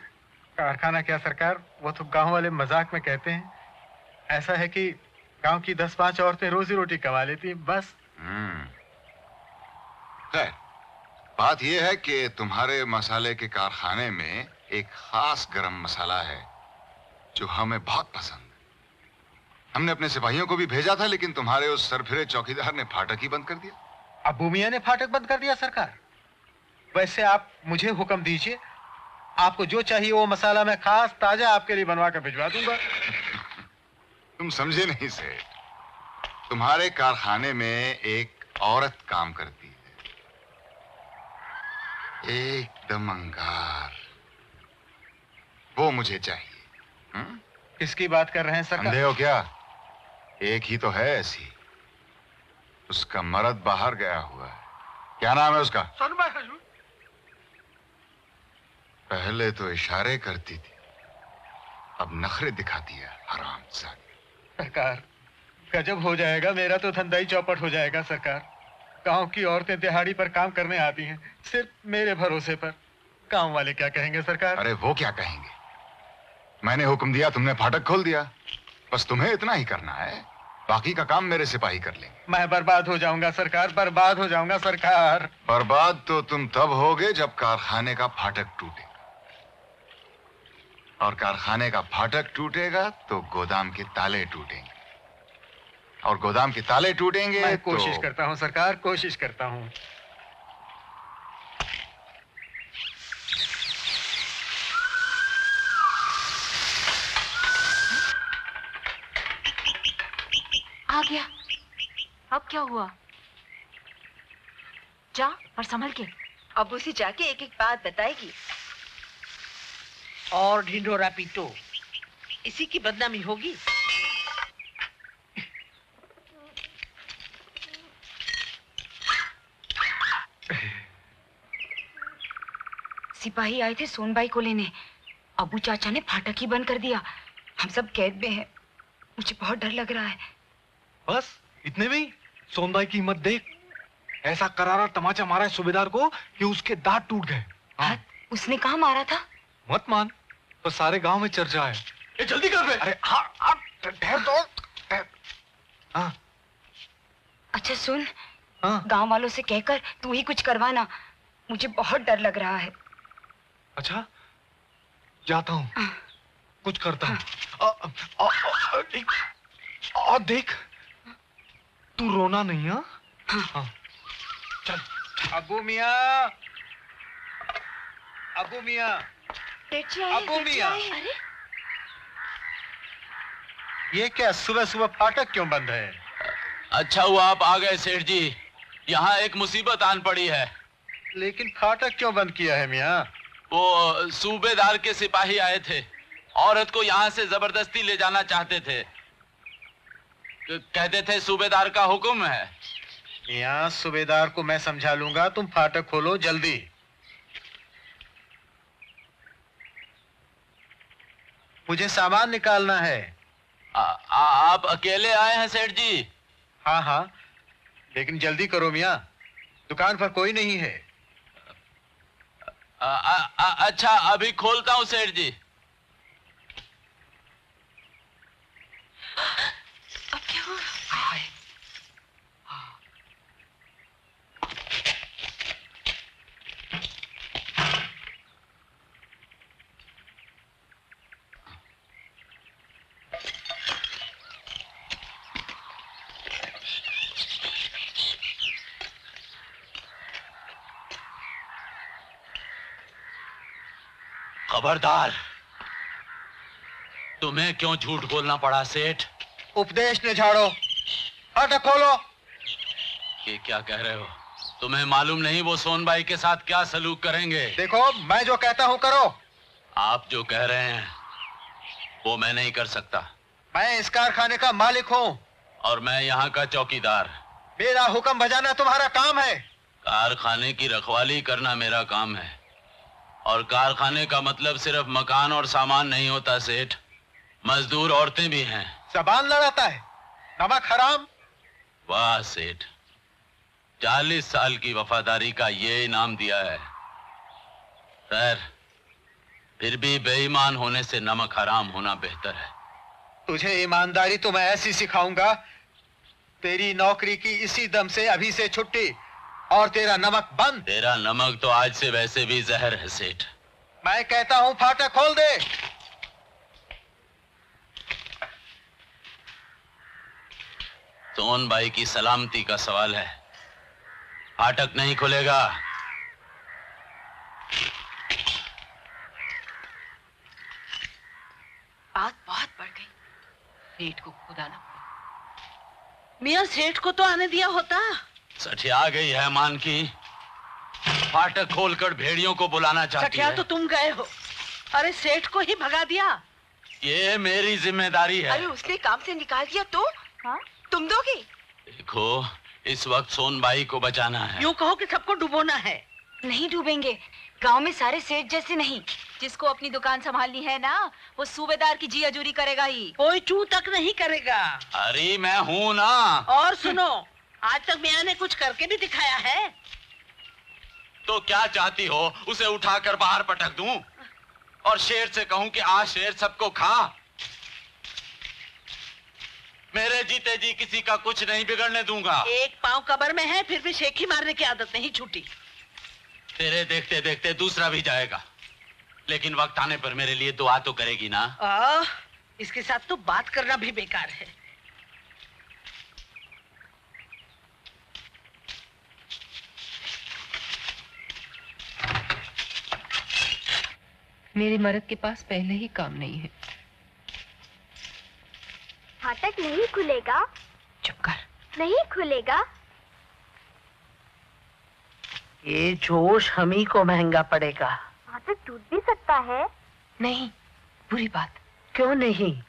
कारखाना क्या सरकार, वो तो गांव वाले मजाक में कहते हैं। ऐसा है कि गांव की 10-5 औरतें रोजी रोटी कमा लेती, बस। खैर, बात यह है कि तुम्हारे मसाले के कारखाने में एक खास गरम मसाला है जो हमें बहुत पसंद है। हमने अपने सिपाहियों को भी भेजा था, लेकिन तुम्हारे उस सरफिरे चौकीदार ने फाटक ही बंद कर दिया। अबू मियां ने फाटक बंद कर दिया सरकार? वैसे आप मुझे हुक्म दीजिए, आपको जो चाहिए वो मसाला मैं खास ताजा आपके लिए बनवा कर भिजवा दूंगा। तुम समझे नहीं सेठ, तुम्हारे कारखाने में एक औरत काम करती है, एकदम अंगार। वो मुझे चाहिए। किसकी बात कर रहे हैं सरकार? अंधे हो क्या? एक ही तो है ऐसी। उसका मर्द बाहर गया हुआ है। क्या नाम है उसका? सोनबाई हुजूर। पहले तो इशारे करती थी, अब नखरे दिखाती है, हरामजादी। सरकार, गजब हो जाएगा, मेरा तो धंधा ही चौपट हो जाएगा सरकार। गांव की औरतें दिहाड़ी पर काम करने आती हैं, सिर्फ मेरे भरोसे पर। गांव वाले क्या कहेंगे सरकार? अरे वो क्या कहेंगे? मैंने हुक्म दिया, तुमने फाटक खोल दिया। बस तुम्हें इतना ही करना है, बाकी का काम मेरे सिपाही कर लेंगे। मैं बर्बाद हो जाऊंगा सरकार, बर्बाद हो जाऊंगा सरकार। बर्बाद तो तुम तब होगे जब कारखाने का फाटक टूटेगा, और कारखाने का फाटक टूटेगा तो गोदाम के ताले टूटेंगे, और गोदाम के ताले टूटेंगे। मैं कोशिश करता हूं सरकार, कोशिश करता हूं। आ गया। अब क्या हुआ? जा और संभल के। अब उसे जाके एक एक बात बताएगी। और ढिंढोरा पीटो, इसी की बदनामी होगी। सिपाही आए थे सोनबाई को लेने, अबू चाचा ने फाटक ही बंद कर दिया। हम सब कैद में हैं। मुझे बहुत डर लग रहा है। बस इतने में ही सोनबाई की हिम्मत देख, ऐसा करारा तमाचा मारा है सूबेदार को कि उसके दांत टूट गए। हाँ। उसने कहाँ मारा था? मत मान, तो सारे गांव में चर्चा है। ए, जल्दी कर बे। अरे हाँ, ठहर तो। हाँ। अच्छा सुन, गांव वालों से कहकर तू ही कुछ करवाना, मुझे बहुत डर लग रहा है। अच्छा, जाता हूँ, कुछ करता हूँ। और देख, तू रोना नहीं। हाँ, चल। अबू मियाँ, अबू मियाँ, अबू मियाँ। अरे ये क्या सुबह सुबह फाटक क्यों बंद है? अच्छा हुआ आप आ गए सेठ जी, यहाँ एक मुसीबत आन पड़ी है। लेकिन फाटक क्यों बंद किया है मियाँ? वो सूबेदार के सिपाही आए थे, औरत को यहाँ से जबरदस्ती ले जाना चाहते थे। कहते थे सूबेदार का हुक्म है। मियाँ, सूबेदार को मैं समझा लूंगा, तुम फाटक खोलो जल्दी। मुझे सामान निकालना है। आप अकेले आए हैं सेठ जी? हाँ हाँ, लेकिन जल्दी करो मियाँ, दुकान पर कोई नहीं है। अच्छा, अभी खोलता हूँ सेठ जी। अब क्या हुआ? खबरदार, तुम्हें क्यों झूठ बोलना पड़ा सेठ? उपदेश ने झाड़ो, फाटक खोलो। ये क्या कह रहे हो? तुम्हें मालूम नहीं वो सोनबाई के साथ क्या सलूक करेंगे? देखो, मैं जो कहता हूँ करो। आप जो कह रहे हैं वो मैं नहीं कर सकता। मैं इस कारखाने का मालिक हूँ। और मैं यहाँ का चौकीदार। मेरा हुक्म बजाना तुम्हारा काम है। कारखाने की रखवाली करना मेरा काम है, और कारखाने का मतलब सिर्फ मकान और सामान नहीं होता सेठ, मजदूर औरतें भी हैं। जबान लड़ाता है, नमक हराम। वाह सेठ, 40 साल की वफादारी का ये इनाम दिया है। खैर, फिर भी बेईमान होने से नमक हराम होना बेहतर है। तुझे ईमानदारी तो मैं ऐसी सिखाऊंगा, तेरी नौकरी की इसी दम से अभी से छुट्टी, और तेरा नमक बंद। तेरा नमक तो आज से वैसे भी जहर है सेठ। मैं कहता हूं फाटक खोल दे। सोन भाई की सलामती का सवाल है, फाटक नहीं खुलेगा। बात बहुत बढ़ गई। सेठ को खुदा ना मियां, सेठ को तो आने दिया होता। सठिया गई है मान की, फाटक खोलकर भेड़ियों को बुलाना चाहती सठिया है। तो तुम गए हो, अरे सेठ को ही भगा दिया। ये मेरी जिम्मेदारी है। अरे उसने काम से निकाल दिया तो हाँ? तुम दोगी? देखो, इस वक्त सोनबाई को बचाना है। यूँ कहो कि सबको डुबोना है। नहीं डूबेंगे, गांव में सारे सेठ जैसे नहीं। जिसको अपनी दुकान संभालनी है ना, वो सूबेदार की जी हजूरी करेगा ही। कोई चू तक नहीं करेगा। अरे मैं हूँ ना। और सुनो, आज तक मियां ने कुछ करके भी दिखाया है। तो क्या चाहती हो, उसे उठाकर बाहर पटक दूं और शेर से कहूं कि आ शेर सबको खा? मेरे जीते जी किसी का कुछ नहीं बिगड़ने दूंगा। एक पांव कब्र में है, फिर भी शेखी मारने की आदत नहीं छूटी। तेरे देखते देखते दूसरा भी जाएगा, लेकिन वक्त आने पर मेरे लिए दुआ तो करेगी ना। इसके साथ तो बात करना भी बेकार है। मेरे मर्द के पास पहले ही काम नहीं है। फाटक नहीं खुलेगा। चुप कर। नहीं खुलेगा। ये जोश हम ही को महंगा पड़ेगा। फाटक टूट भी सकता है। नहीं, बुरी बात। क्यों नहीं?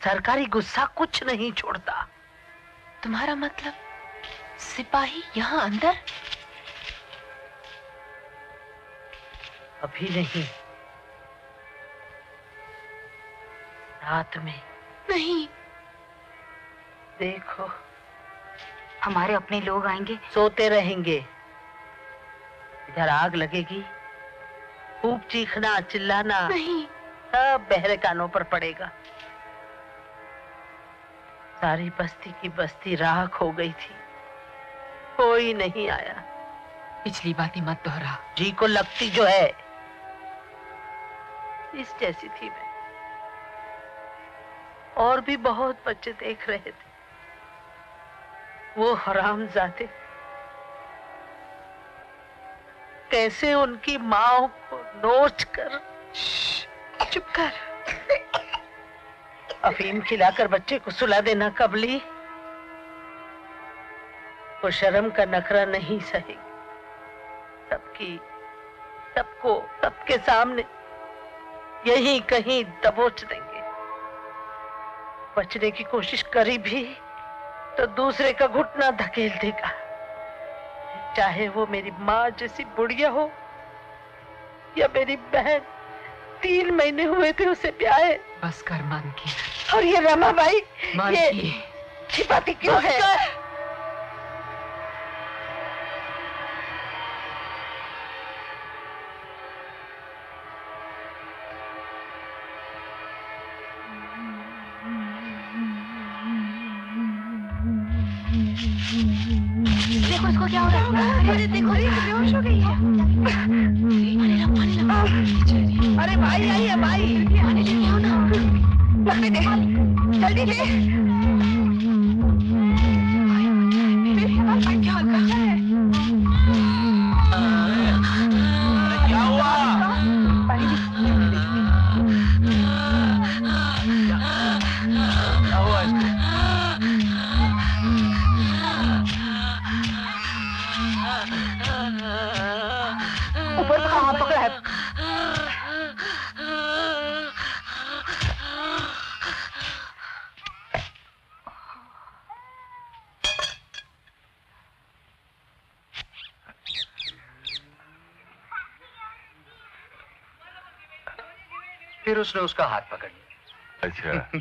सरकारी गुस्सा कुछ नहीं छोड़ता। तुम्हारा मतलब सिपाही यहाँ अंदर? अभी नहीं, रात में। नहीं। देखो, हमारे अपने लोग आएंगे। सोते रहेंगे। इधर आग लगेगी, खूब चीखना चिल्लाना। नहीं। सब बहरे कानों पर पड़ेगा। सारी बस्ती की बस्ती राख हो गई थी, कोई नहीं आया। पिछली बातें मत दोहरा। जी को लगती जो है, इस जैसी थी मैं। और भी बहुत बच्चे देख रहे थे। वो हरामजादे कैसे उनकी माँ को नोच कर। चुप कर। अफीम खिलाकर बच्चे को सुला देना कबली। वो शर्म का नखरा नहीं सहेगी। सबको सबके सामने यहीं कहीं दबोच देंगे। बचने की कोशिश करी भी तो दूसरे का घुटना धकेल देगा, चाहे वो मेरी माँ जैसी बुढ़िया हो या मेरी बहन। 3 महीने हुए थे उसे ब्याहे। बस कर मान की। और ये रमाबाई, ये की। छिपाती क्यों है? देखो इसको क्या हो रहा है। अरे देखो, बेहोश हो गई है। अरे भाई आई है, भाई पानी लेके आओ ना। लगने दे, जल्दी दे। क्या होगा? क्या हुआ? क्या हुआ इसको? ऊपर का हाथ पकड़ा है। फिर उसने उसका हाथ पकड़ लिया। अच्छा।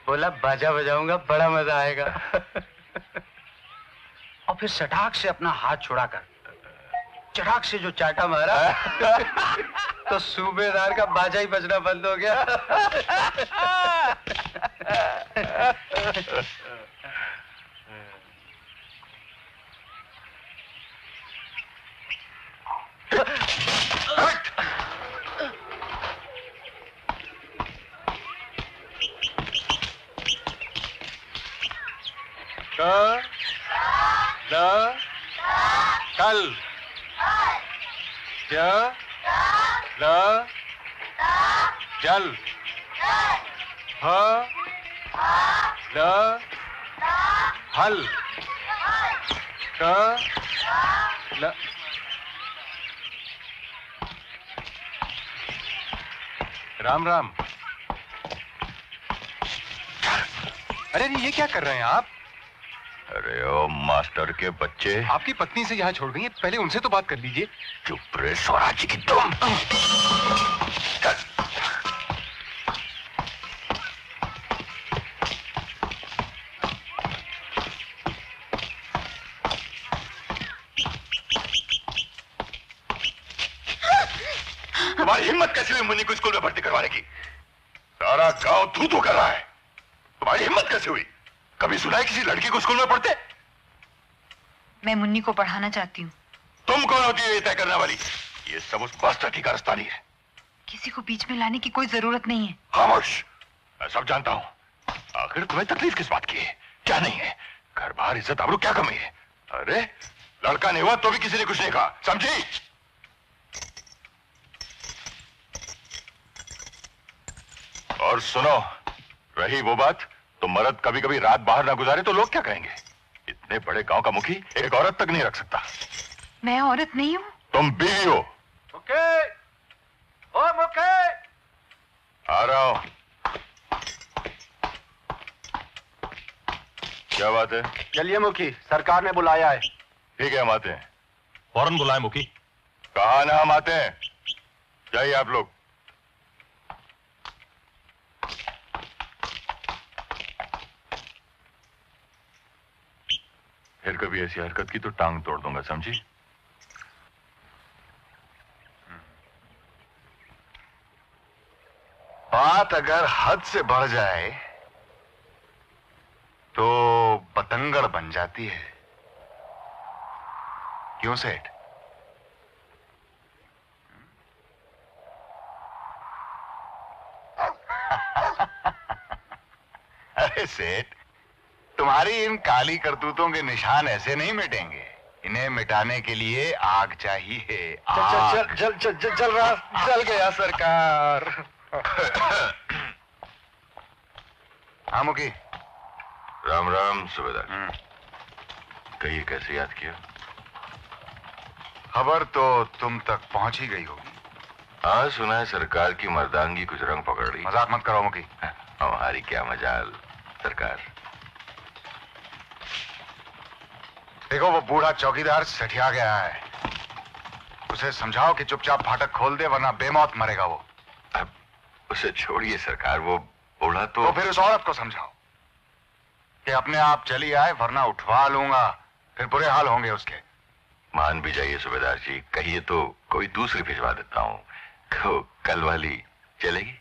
बोला बाजा बजाऊंगा, बड़ा मजा आएगा। और फिर सटाक से अपना हाथ छुड़ाकर चटाक से जो चाटा मारा तो सूबेदार का बाजा ही बजना बंद हो गया। कल जल हल राम राम। अरे ये क्या कर रहे हैं आप? अरे ओ मास्टर के बच्चे, आपकी पत्नी से यहाँ छोड़ गई है, पहले उनसे तो बात कर लीजिए। चुप रे स्वराज की तुम। तुम्हारी हिम्मत कैसे हुई मुन्नी को स्कूल में भर्ती करवाने की? सारा गांव थू थू कर रहा है। तुम्हारी हिम्मत कैसे हुई? कभी सुना है किसी लड़की को स्कूल में पढ़ते? मैं मुन्नी को पढ़ाना चाहती हूँ। तुम कौन होती है ये तय करने वाली? ये सब उस मास्टर की कारस्तानी है। किसी को बीच में लाने की कोई जरूरत नहीं है। खामोश, मैं सब जानता हूँ। आखिर तुम्हें तकलीफ किस बात की है? क्या नहीं है? घर बार इज्जत आबरू क्या कमी है? अरे लड़का नहीं हुआ तो भी किसी ने कुछ नहीं कहा, समझी? और सुनो, रही वो बात, तो मर्द कभी कभी रात बाहर ना गुजारे तो लोग क्या कहेंगे? इतने बड़े गांव का मुखी एक औरत तक नहीं रख सकता। मैं औरत नहीं हूँ। तुम बीवी हो। मुखे, ओ मुखे, आ रहा हूं। क्या बात है? चलिए मुखी, सरकार ने बुलाया है। ठीक है, हम आते हैं। फौरन बुलाए मुखी। कहा ना हम आते हैं। जाइए आप लोग। फिर कभी ऐसी हरकत की तो टांग तोड़ दूंगा, समझी? बात अगर हद से बढ़ जाए तो बतंगड़ बन जाती है। क्यों सेठ? अरे सेठ, तुम्हारी इन काली करतूतों के निशान ऐसे नहीं मिटेंगे। इन्हें मिटाने के लिए आग चाहिए। आग। जल गया सरकार। हाँ मुखी। राम राम सूबेदार। कहिए कैसे याद किया? खबर तो तुम तक पहुंच ही गई होगी। हाँ सुना है सरकार की मर्दांगी कुछ रंग पकड़ रही। मजाक मत करो मुखी। हमारी क्या मजाल सरकार। देखो वो बूढ़ा चौकीदार सठिया गया है। उसे समझाओ कि चुपचाप फाटक खोल दे वरना बेमौत मरेगा वो। अब उसे छोड़िए सरकार, वो बूढ़ा तो फिर उस औरत को समझाओ कि अपने आप चली आए वरना उठवा लूंगा। फिर बुरे हाल होंगे उसके। मान भी जाइए सूबेदार जी, कहिए तो कोई दूसरी भिजवा देता हूँ। तो कल वाली चलेगी?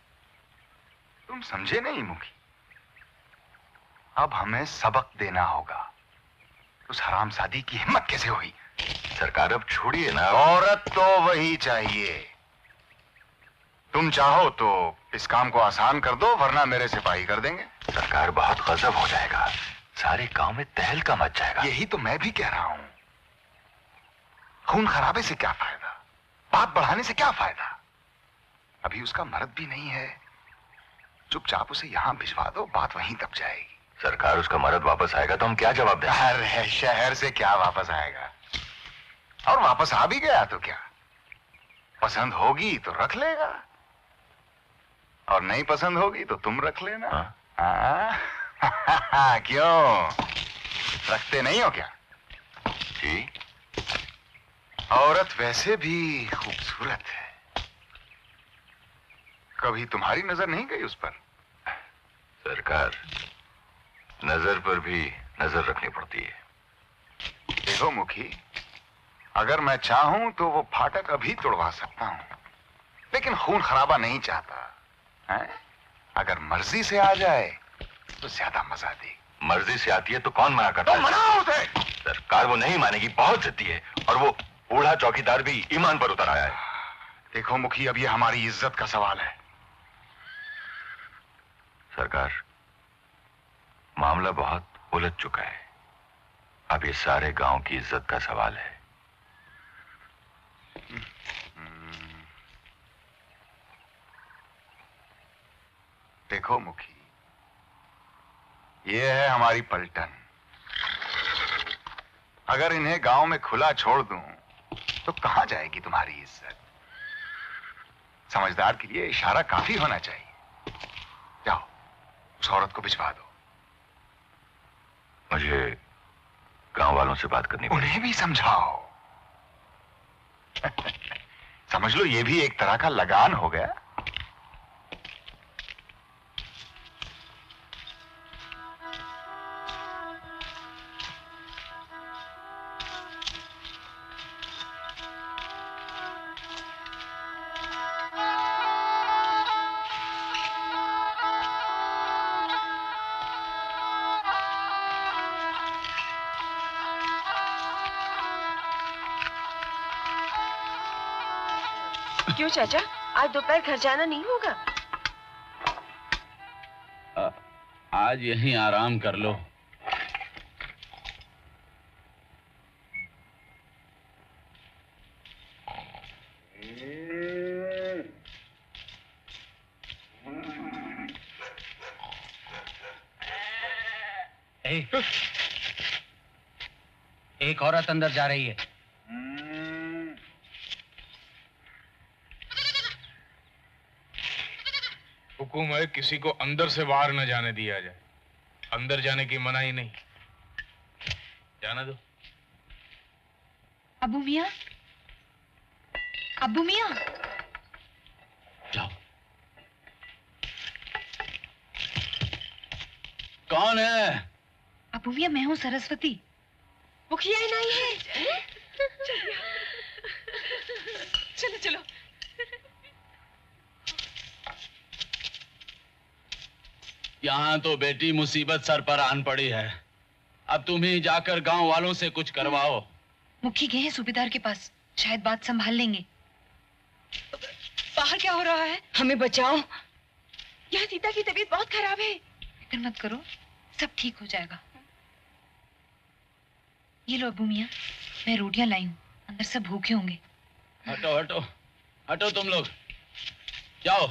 तुम समझे नहीं मुखी, अब हमें सबक देना होगा। उस हरामजादी की हिम्मत कैसे हुई? सरकार अब छोड़िए ना। औरत तो वही चाहिए। तुम चाहो तो इस काम को आसान कर दो वरना मेरे सिपाही कर देंगे। सरकार बहुत गजब हो जाएगा, सारे गांव में तहलका मच जाएगा। यही तो मैं भी कह रहा हूं। खून खराबे से क्या फायदा, बात बढ़ाने से क्या फायदा? अभी उसका मर्द भी नहीं है। चुपचाप उसे यहां भिजवा दो, बात वहीं दब जाएगी। सरकार उसका मर्द वापस आएगा तो हम क्या जवाब दें? अरे शहर से क्या वापस आएगा? और वापस आ भी गया तो क्या? पसंद होगी तो रख लेगा और नहीं पसंद होगी तो तुम रख लेना। हाँ? क्यों रखते नहीं हो क्या? जी, औरत वैसे भी खूबसूरत है, कभी तुम्हारी नजर नहीं गई उस पर? सरकार, नजर पर भी नजर रखनी पड़ती है। देखो मुखी, अगर मैं चाहूं तो वो फाटक अभी तोड़वा सकता हूं, लेकिन खून खराबा नहीं चाहता है? अगर मर्जी से आ जाए तो ज्यादा मजा दे। मर्जी से आती है तो कौन मना करता है? मनाओ उसे। सरकार वो नहीं मानेगी, बहुत जिद्दी है, और वो बूढ़ा चौकीदार भी ईमान पर उतर आया है। देखो मुखी, अब ये हमारी इज्जत का सवाल है। सरकार, मामला बहुत उलझ चुका है। अब ये सारे गांव की इज्जत का सवाल है। देखो मुखी, ये है हमारी पलटन। अगर इन्हें गांव में खुला छोड़ दूं तो कहां जाएगी तुम्हारी इज्जत? समझदार के लिए इशारा काफी होना चाहिए। जाओ, उस औरत को भिजवा दो। मुझे गांव वालों से बात करनी पड़ेगी। उन्हें भी समझाओ। समझ लो, ये भी एक तरह का लगान हो गया। क्यों चाचा, आज दोपहर घर जाना नहीं होगा? आज यहीं आराम कर लो। एक औरत अंदर जा रही है। हुकुम है किसी को अंदर से बाहर न जाने दिया जाए। अंदर जाने की मनाही नहीं। जाना दो। अबू मियां, अबू मियां, जाओ। कौन है? अबू मियां, मैं हूँ सरस्वती। मुखिया नहीं है? चलो चलो। यहाँ तो बेटी मुसीबत सर पर आन पड़ी है। अब तुम ही जाकर गांव वालों से कुछ करवाओ। मुखी गए हैं सूबेदार के पास, शायद बात संभाल लेंगे। बाहर क्या हो रहा है? हमें बचाओ। यहाँ सीता की तबीयत बहुत खराब है। फिक्र मत करो, सब ठीक हो जाएगा। ये लो अबू मियां, मैं रोटियां लाई हूँ, अंदर सब भूखे होंगे। हटो हटो हटो, तुम लोग जाओ।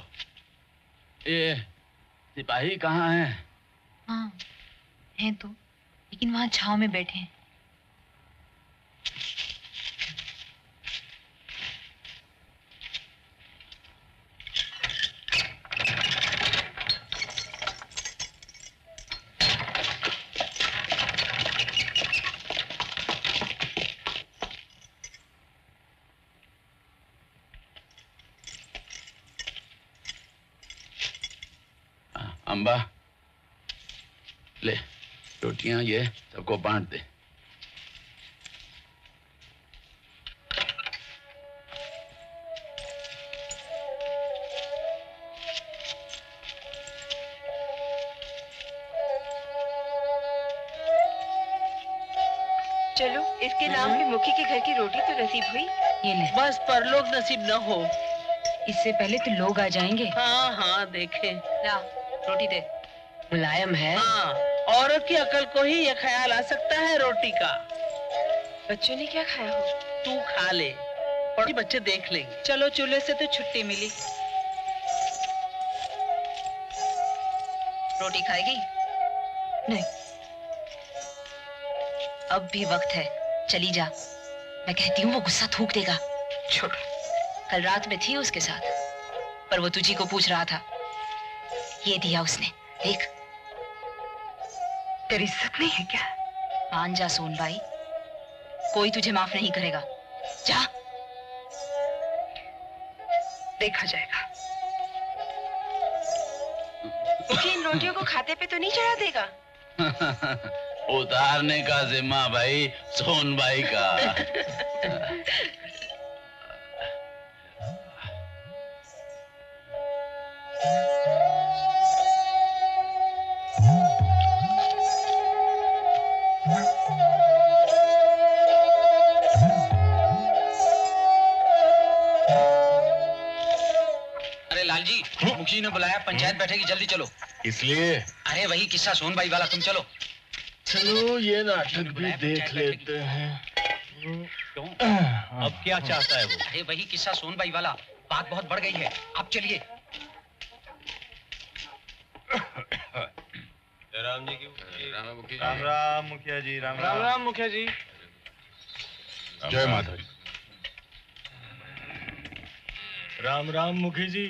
ये सिपाही कहाँ हैं? हाँ हैं तो, लेकिन वहां छांव में बैठे हैं। अम्बा, ले रोटियां ये सबको बांट दे। चलो, इसके नाम पे मुखी के घर की रोटी तो नसीब हुई। ये ले। बस परलोक नसीब न हो। इससे पहले तो लोग आ जाएंगे। हाँ हाँ, देखे। ला, रोटी दे। मुलायम है। हाँ, औरत की अकल को ही ये ख्याल आ सकता है रोटी का। बच्चों ने क्या खाया हो? तू खा ले, और बच्चे देख लेंगे। चलो, चूल्हे से तो छुट्टी मिली। रोटी खाएगी? नहीं। अब भी वक्त है, चली जा। मैं कहती हूँ वो गुस्सा थूक देगा। छोड़, कल रात में थी उसके साथ, पर वो तुझी को पूछ रहा था। ये दिया उसने, देख। तेरी इज्जत नहीं है क्या? मान जा सोनबाई, कोई तुझे माफ नहीं करेगा। जा। देखा जाएगा। मुखी इन रोटियों को खाते पे तो नहीं चढ़ा देगा? उतारने का जिम्मा भाई सोनबाई का। अरे लालजी, मुखी ने बुलाया, पंचायत बैठेगी, जल्दी चलो। इसलिए अरे वही किस्सा सोनबाई वाला, तुम चलो। चलो ये नाटक भी देख लेते हैं। क्यों? अब क्या चाहता है वो? अरे वही किस्सा सोनबाई वाला, बात बहुत बढ़ गई है, आप चलिए। राम जी की राम राम मुखिया जी, राम राम राम मुखिया जी। जय माता दी। राम राम मुखी जी।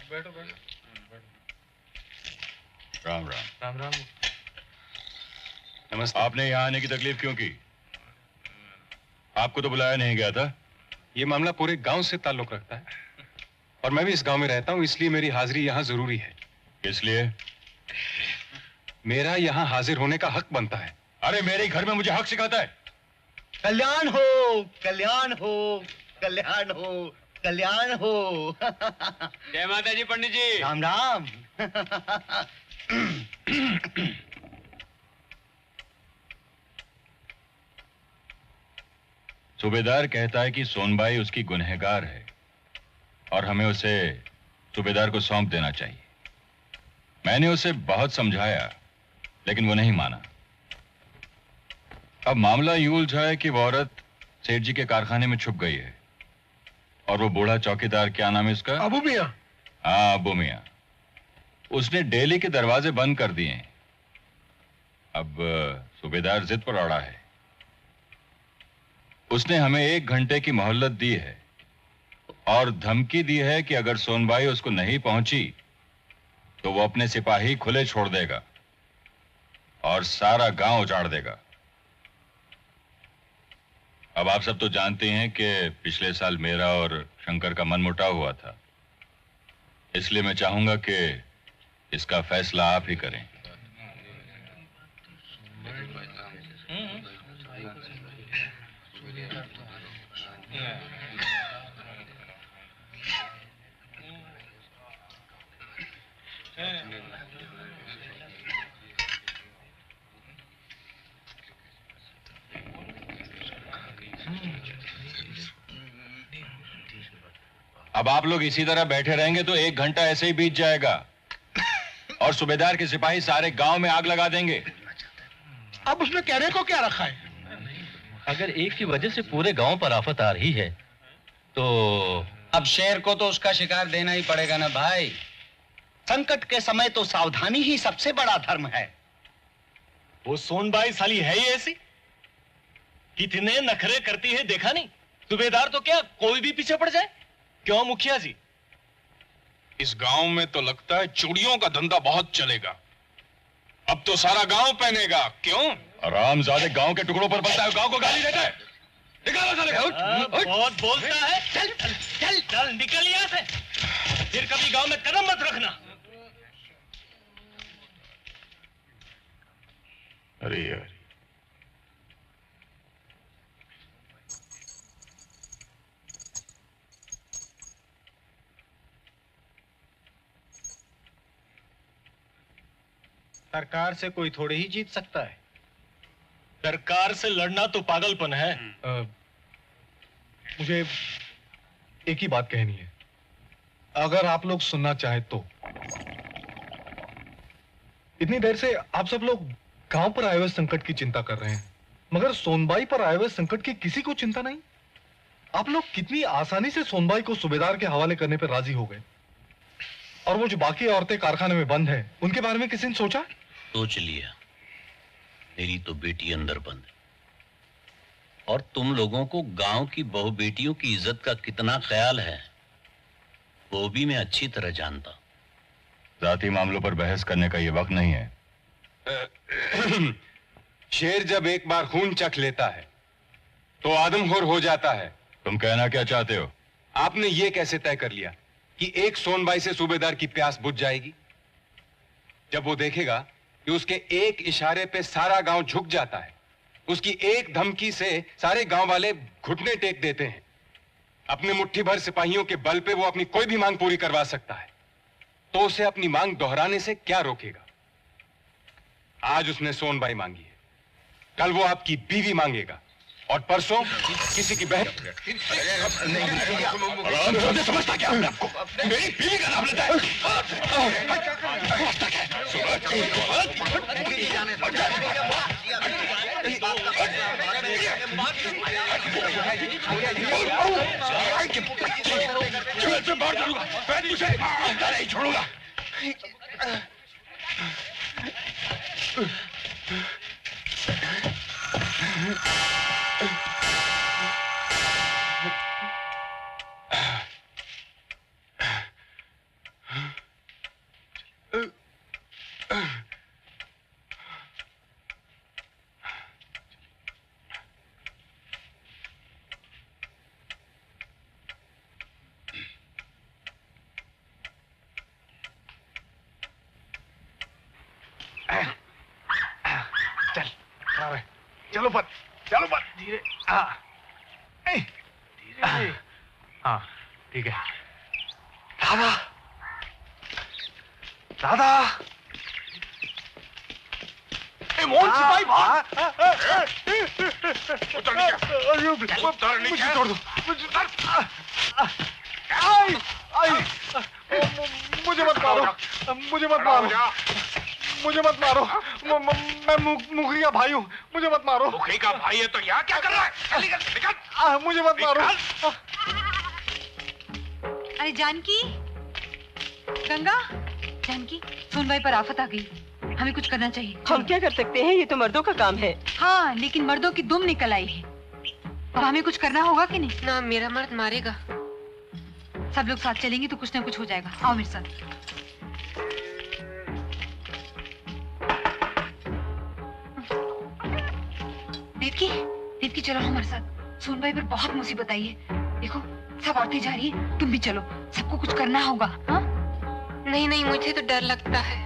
बैठो बैठो। राम राम। राम राम। नमस्ते। आपने यहाँ आने की तकलीफ क्यों की? आपको तो बुलाया नहीं गया था। ये मामला पूरे गांव से ताल्लुक रखता है और मैं भी इस गांव में रहता हूँ, इसलिए मेरी हाजिरी यहाँ जरूरी है। इसलिए मेरा यहाँ हाजिर होने का हक बनता है। अरे मेरे घर में मुझे हक सिखाता है। कल्याण हो, कल्याण हो, कल्याण हो, कल्याण हो। जय माता जी पंडित जी। राम राम। सूबेदार कहता है कि सोनबाई उसकी गुनहगार है और हमें उसे सूबेदार को सौंप देना चाहिए। मैंने उसे बहुत समझाया लेकिन वो नहीं माना। अब मामला यूं उलझा है कि वो औरत सेठ जी के कारखाने में छुप गई है और वो बूढ़ा चौकीदार, क्या नाम है उसका? अबू मियां। हाँ अबू मियां। उसने डेली के दरवाजे बंद कर दिए हैं। अब सूबेदार जिद पर अड़ा है। उसने हमें 1 घंटे की मोहल्लत दी है और धमकी दी है कि अगर सोनबाई उसको नहीं पहुंची तो वो अपने सिपाही खुले छोड़ देगा और सारा गांव उजाड़ देगा। अब आप सब तो जानते हैं कि पिछले साल मेरा और शंकर का मनमुटाव हुआ था, इसलिए मैं चाहूंगा कि इसका फैसला आप ही करें। अब आप लोग इसी तरह बैठे रहेंगे तो 1 घंटा ऐसे ही बीत जाएगा और सूबेदार के सिपाही सारे गांव में आग लगा देंगे। अब उसमें कहने को क्या रखा है? अगर एक की वजह से पूरे गांव पर आफत आ रही है तो अब शेर को तो उसका शिकार देना ही पड़ेगा ना भाई। संकट के समय तो सावधानी ही सबसे बड़ा धर्म है। वो सोनबाई साली है ही ऐसी, कितने नखरे करती है देखा नहीं? सूबेदार तो क्या कोई भी पीछे पड़ जाए? क्यों मुखिया जी? इस गांव में तो लगता है चूड़ियों का धंधा बहुत चलेगा। अब तो सारा गांव पहनेगा। क्यों? आरामजादे गांव के टुकड़ों पर बनता है, गांव को गाली देता है। निकालो साले को। बहुत बोलता है। चल चल चल चल निकल यहाँ से, फिर कभी गांव में कदम मत रखना। अरे यार, सरकार से कोई थोड़े ही जीत सकता है। सरकार से लड़ना तो पागलपन है। मुझे एक ही बात कहनी है, अगर आप लोग सुनना चाहे तो। इतनी देर से आप सब लोग गांव पर आए हुए संकट की चिंता कर रहे हैं, मगर सोनबाई पर आए हुए संकट की किसी को चिंता नहीं। आप लोग कितनी आसानी से सोनबाई को सूबेदार के हवाले करने पर राजी हो गए, और वो जो बाकी औरतें कारखाने में बंद हैं, उनके बारे में किसी ने सोचा? सोच लिया, मेरी तो बेटी अंदर बंद है और तुम लोगों को गांव की बहू बेटियों की इज्जत का कितना ख्याल है वो भी मैं अच्छी तरह जानता हूं। जाती मामलों पर बहस करने का ये वक्त नहीं है। शेर जब एक बार खून चख लेता है तो आदमखोर हो जाता है। तुम कहना क्या चाहते हो? आपने ये कैसे तय कर लिया कि एक सोनबाई से सूबेदार की प्यास बुझ जाएगी? जब वो देखेगा कि उसके एक इशारे पे सारा गांव झुक जाता है, उसकी एक धमकी से सारे गांव वाले घुटने टेक देते हैं, अपने मुट्ठी भर सिपाहियों के बल पे वो अपनी कोई भी मांग पूरी करवा सकता है, तो उसे अपनी मांग दोहराने से क्या रोकेगा? आज उसने सोनबाई मांगी है, कल वो आपकी बीवी मांगेगा, और परसों किसी की बहन। समझता क्या अपने आपको? मेरी बीवी का नाम लेता है। बाहर करूंगा, मैं तुझे नहीं छोड़ूंगा। चलो पर, चलो पर, धीरे। धीरे। हाँ, ठीक है। दादा, दादा, मोहन सिपाही भाग। मुझे छोड़ दो, मुझे मत मारो, मुझे मत मारो, मुझे मत मारो, मैं मुखरी का भाई हूँ, मुझे मत मारो। मुखरी का भाई है तो यहाँ क्या कर रहा है? निकल, मुझे मत मारो। अरे जानकी, गंगा, जानकी, सोनबाई पर आफत आ गई, हमें कुछ करना चाहिए। हम क्या कर सकते हैं, ये तो मर्दों का काम है। हाँ, लेकिन मर्दों की दुम निकल आई है, और हमें कुछ करना होगा कि नहीं? ना, मेरा मर्द मारेगा। सब लोग साथ चलेंगे तो कुछ ना कुछ हो जाएगा। आओ मेरे साथ। देवकी, चलो हमारे साथ। सोनबाई पर बहुत मुसीबत आई है। देखो, सब औरतें जा रही है, तुम भी चलो, सबको कुछ करना होगा। हाँ? नहीं नहीं, मुझे तो डर लगता है।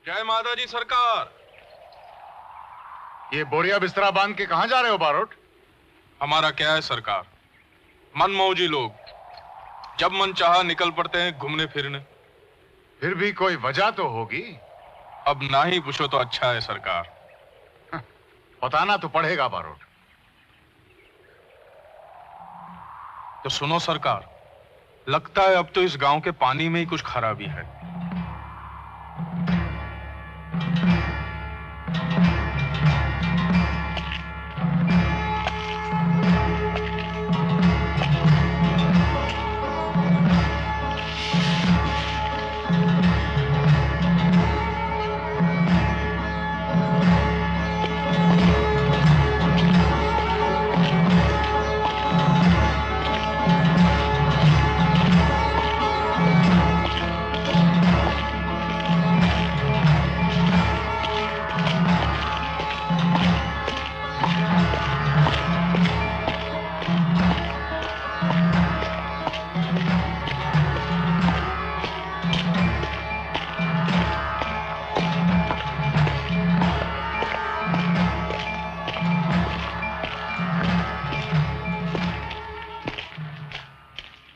जय माता जी सरकार। ये बोरिया बिस्तरा बांध के कहां जा रहे हो बारोट? हमारा क्या है सरकार, मनमौजी लोग जब मन चाहा निकल पड़ते हैं घूमने फिरने। फिर भी कोई वजह तो होगी। अब ना ही पूछो तो अच्छा है सरकार। बताना तो पड़ेगा बारोट। तो सुनो सरकार, लगता है अब तो इस गांव के पानी में ही कुछ खराबी है।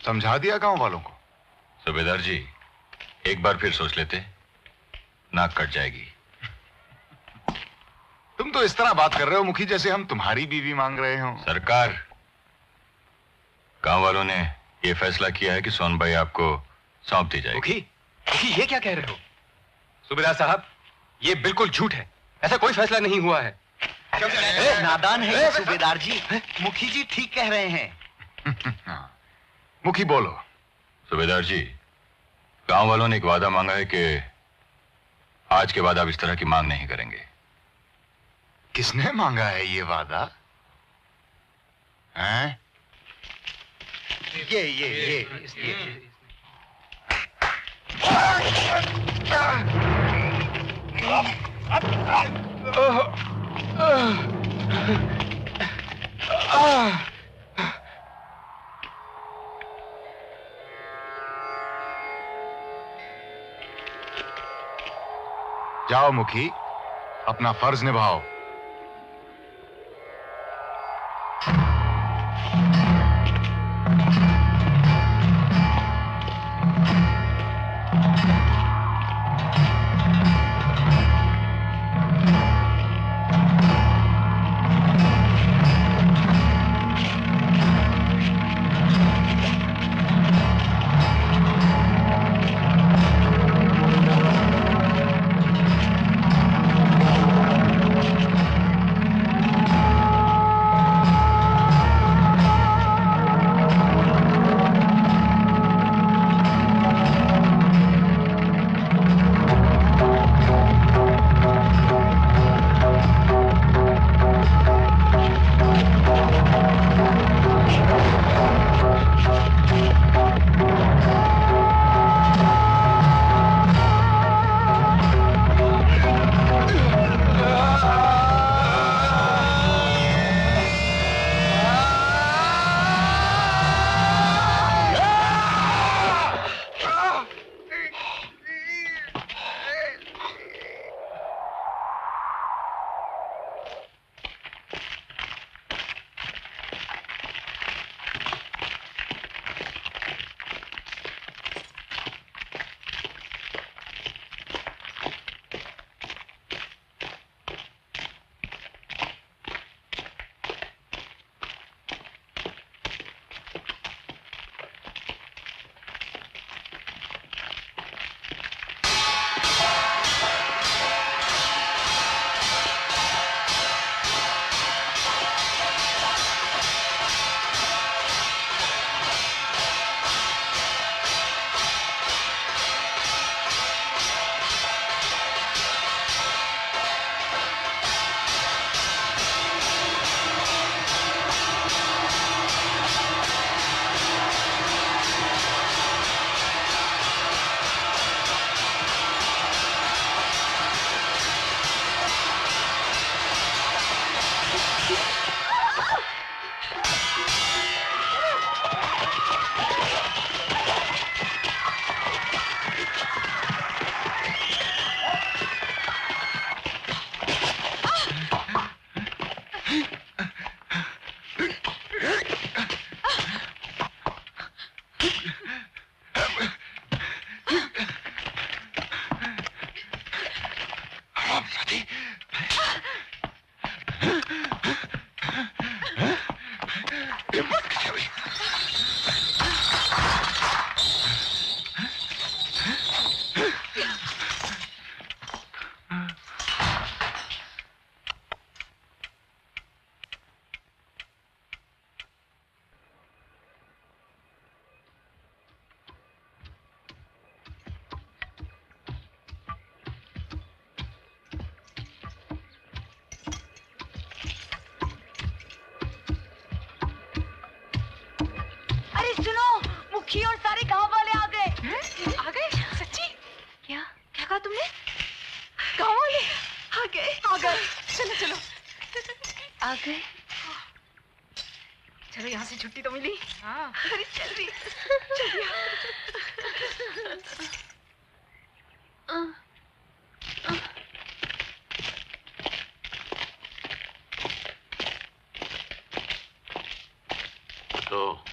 समझा दिया गांव वालों को। सूबेदार जी, एक बार फिर सोच लेते, नाक कट जाएगी। तुम तो इस तरह बात कर रहे हो मुखी जैसे हम तुम्हारी बीवी मांग रहे हो। सरकार, गांव वालों ने यह फैसला किया है कि सोनबाई आपको सौंप दी जाएगी। मुखी, ये क्या कह रहे हो? सूबेदार साहब, ये बिल्कुल झूठ है। ऐसा कोई फैसला नहीं हुआ है। नादान है ये सूबेदार जी। मुखी जी ठीक कह रहे हैं। मुखी बोलो। सूबेदार जी, गांव वालों ने एक वादा मांगा है कि आज के बाद आप इस तरह की मांग नहीं करेंगे। किसने मांगा है ये वादा? हैं? ये जाओ मुखी, अपना फर्ज निभाओ। मुखी और सारे गांव वाले आ गए। आ गए? सच्ची? क्या क्या कहा तुमने? गांव वाले आ गए? आ गए। चलो चलो आ गए। चलो यहाँ से छुट्टी तो मिली। हाँ अरे चल रही तो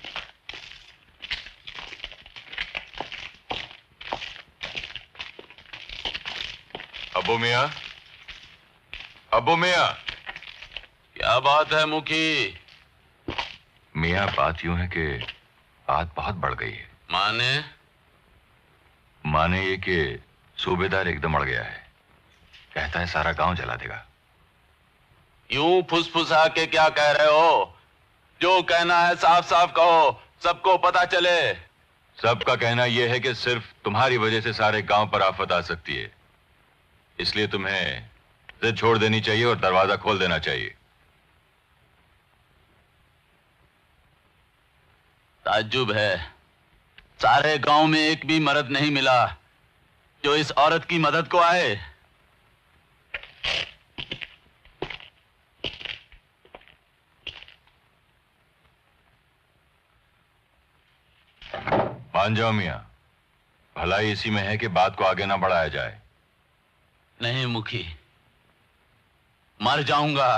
अबू मियां, अबू मियां। क्या बात है मुखी? मियां बात यूं है कि बात बहुत बढ़ गई है। माने ये कि सूबेदार एकदम अड़ गया है। कहता है सारा गांव जला देगा। यूं फुसफुसा के क्या कह रहे हो? जो कहना है साफ साफ कहो, सबको पता चले। सबका कहना यह है कि सिर्फ तुम्हारी वजह से सारे गांव पर आफत आ सकती है, इसलिए तुम्हें जिद छोड़ देनी चाहिए और दरवाजा खोल देना चाहिए। ताज्जुब है, सारे गांव में एक भी मर्द नहीं मिला जो इस औरत की मदद को आए। मान जाओ मियां, भलाई इसी में है कि बात को आगे ना बढ़ाया जाए। नहीं मुखी, मर जाऊंगा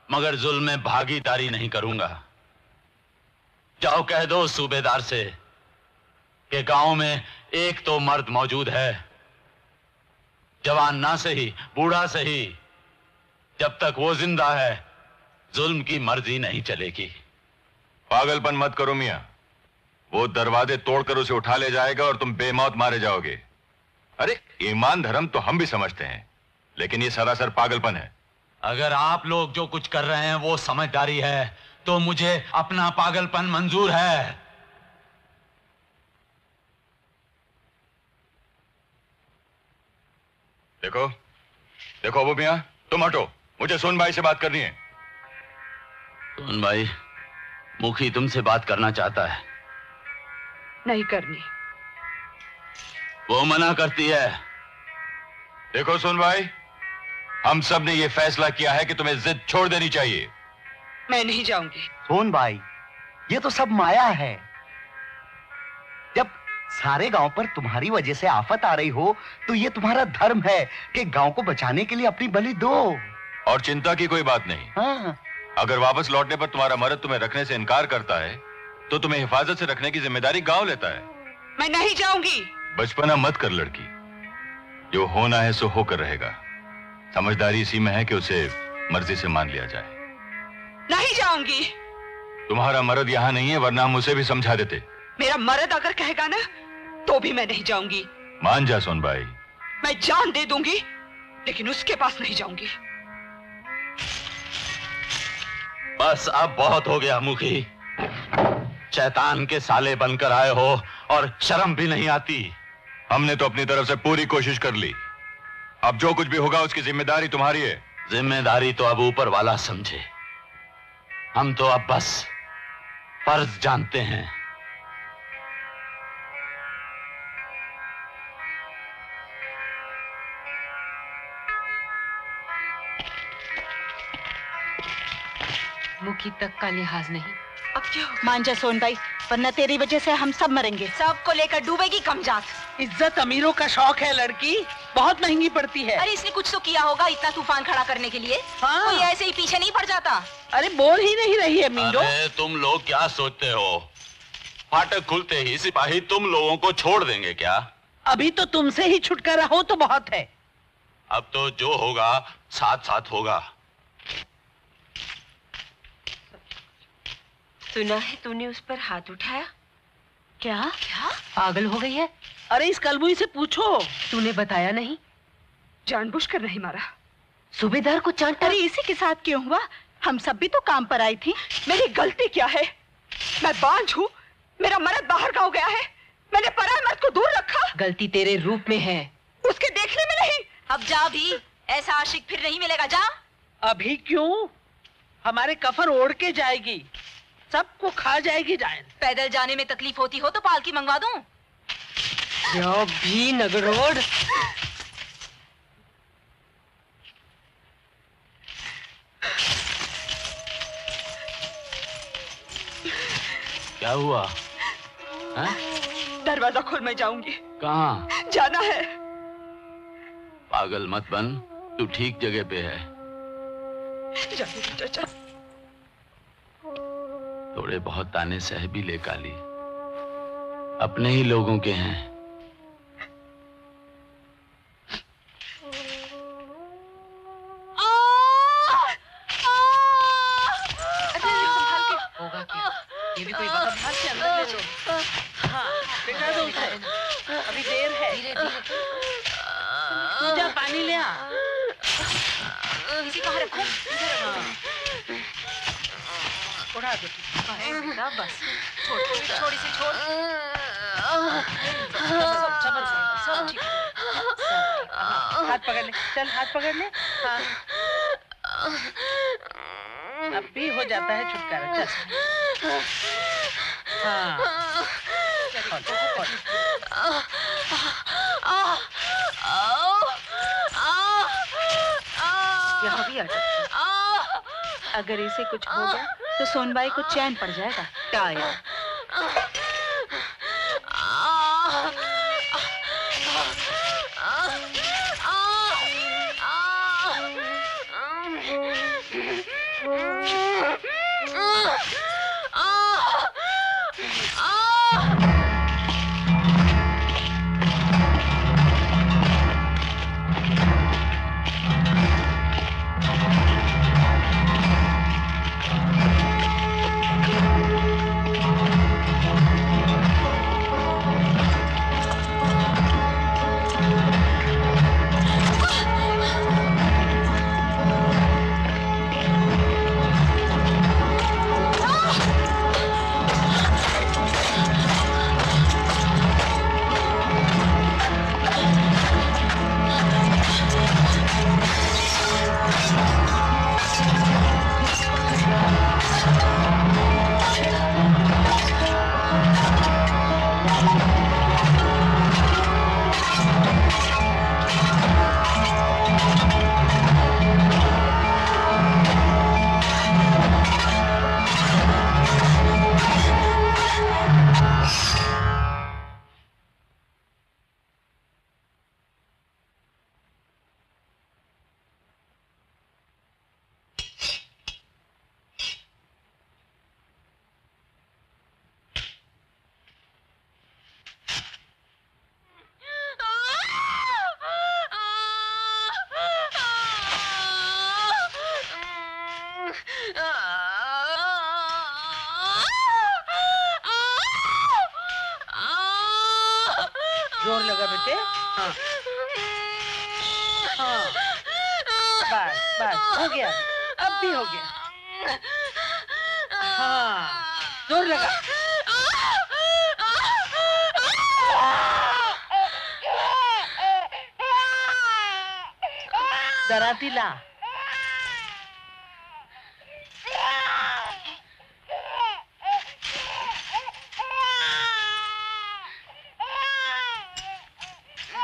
मगर जुल्म में भागीदारी नहीं करूंगा। जाओ कह दो सूबेदार से कि गांव में एक तो मर्द मौजूद है, जवान ना सही बूढ़ा सही, जब तक वो जिंदा है जुल्म की मर्जी नहीं चलेगी। पागलपन मत करो मियां, वो दरवाजे तोड़कर उसे उठा ले जाएगा और तुम बेमौत मारे जाओगे। अरे ईमान धर्म तो हम भी समझते हैं, लेकिन ये सरासर पागलपन है। अगर आप लोग जो कुछ कर रहे हैं वो समझदारी है तो मुझे अपना पागलपन मंजूर है। देखो देखो अबू मियां, तुम हटो, मुझे सोन भाई से बात करनी है। सोन भाई, मुखी तुमसे बात करना चाहता है। नहीं करनी। वो मना करती है। देखो सोन भाई, हम सब ने यह फैसला किया है कि तुम्हें जिद छोड़ देनी चाहिए। मैं नहीं जाऊंगी। सोन भाई, ये तो सब माया है। जब सारे गांव पर तुम्हारी वजह से आफत आ रही हो तो ये तुम्हारा धर्म है कि गांव को बचाने के लिए अपनी बलि दो। और चिंता की कोई बात नहीं। हाँ। अगर वापस लौटने पर तुम्हारा मर्द तुम्हें रखने से इनकार करता है तो तुम्हें हिफाजत से रखने की जिम्मेदारी गांव लेता है। मैं नहीं जाऊंगी। बचपना मत कर लड़की, जो होना है सो होकर रहेगा। समझदारी इसी में है कि उसे मर्जी से मान लिया जाए। नहीं जाऊंगी। तुम्हारा मर्द यहाँ नहीं है, वरना हम उसे भी समझा देते। मेरा मर्द अगर कहेगा ना तो भी मैं नहीं जाऊंगी। मान जा सोन भाई। मैं जान दे दूंगी लेकिन उसके पास नहीं जाऊंगी। बस अब बहुत हो गया मुखी। शैतान के साले बनकर आए हो और शर्म भी नहीं आती। हमने तो अपनी तरफ से पूरी कोशिश कर ली, अब जो कुछ भी होगा उसकी जिम्मेदारी तुम्हारी है। जिम्मेदारी तो अब ऊपर वाला समझे, हम तो अब बस फर्ज जानते हैं। मुखी तक का लिहाज नहीं। अब क्या मान जा सोन भाई, वरना तेरी वजह से हम सब मरेंगे। सबको लेकर डूबेगी कमजात। इज्जत अमीरों का शौक है लड़की, बहुत महंगी पड़ती है। अरे इसने कुछ तो किया होगा इतना तूफान खड़ा करने के लिए। हाँ। कोई ऐसे ही पीछे नहीं पड़ जाता। अरे बोल ही नहीं रही है मींडो। अरे तुम लोग क्या सोचते हो, फाटक खुलते ही सिपाही तुम लोगों को छोड़ देंगे क्या? अभी तो तुमसे ही छुटकारा हो तो बहुत है। अब तो जो होगा साथ साथ होगा। सुना है तूने उस पर हाथ उठाया? क्या क्या पागल हो गई है? अरे इस कलबुई से पूछो। तूने बताया नहीं? जानबूझकर नहीं मारा। सूबेदार को चांटा? अरे इसी के साथ क्यों हुआ? हम सब भी तो काम पर आई थी। मेरी गलती क्या है? मैं बांझ हूँ, मेरा मर्द बाहर गाँव गया है, मैंने पराये मर्द को दूर रखा। गलती तेरे रूप में है, उसके देखने में नहीं। अब जा भी, ऐसा आशिक फिर नहीं मिलेगा। जा। अभी क्यों? हमारे कफन ओढ़ के जाएगी, सबको खा जाएगी जाए। पैदल जाने में तकलीफ होती हो तो पालकी मंगवा दूं। जो भी नगरोड़। क्या हुआ? दरवाजा खोल, मैं जाऊंगी। कहाँ जाना है? पागल मत बन, तू ठीक जगह पे है। चाचा थोड़े बहुत ताने सह भी ले काली, अपने ही लोगों के हैं। ये भी कोई वक्त हाथ से अंदर ले लो। हाँ, बिठा दो उसे। अभी देर है। धीरे धीरे। तू जा पानी ले आ। इसी कहाँ रखूं? उड़ा दो। बेटा बस। छोड़ इसे छोड़। सब ठीक। हाथ पकड़ ले। चल हाथ पकड़ ले। हाँ। अब भी हो जाता है छुटकारा। चल। हाँ। यहाँ भी आ जा। अगर इसे कुछ हो गया तो सोनबाई को चैन पड़ जाएगा। टाया। जोर लगा बेटे। हाँ हाँ बस बस हो गया। अब भी हो गया। हाँ जोर लगा। दराती ला।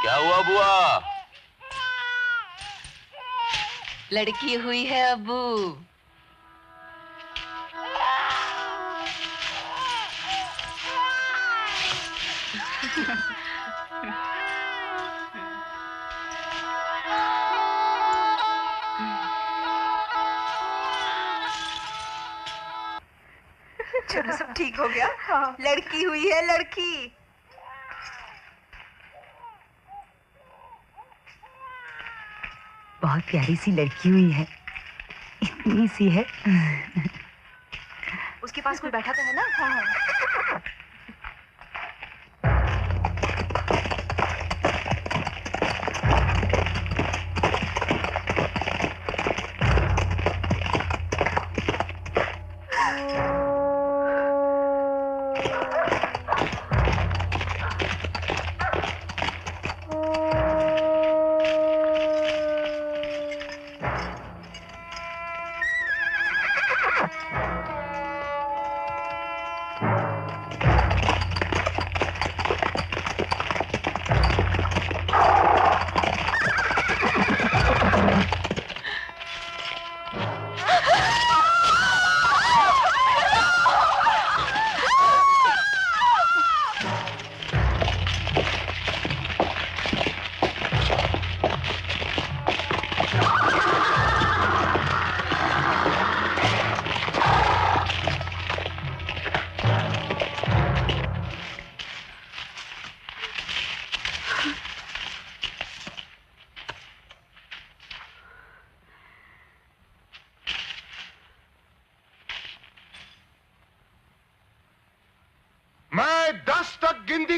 क्या हुआ बुआ? लड़की हुई है अब्बू। चलो सब ठीक हो गया। हाँ। लड़की हुई है लड़की। बहुत प्यारी सी लड़की हुई है। इतनी सी है। उसके पास कोई बैठा तो है ना? हाँ।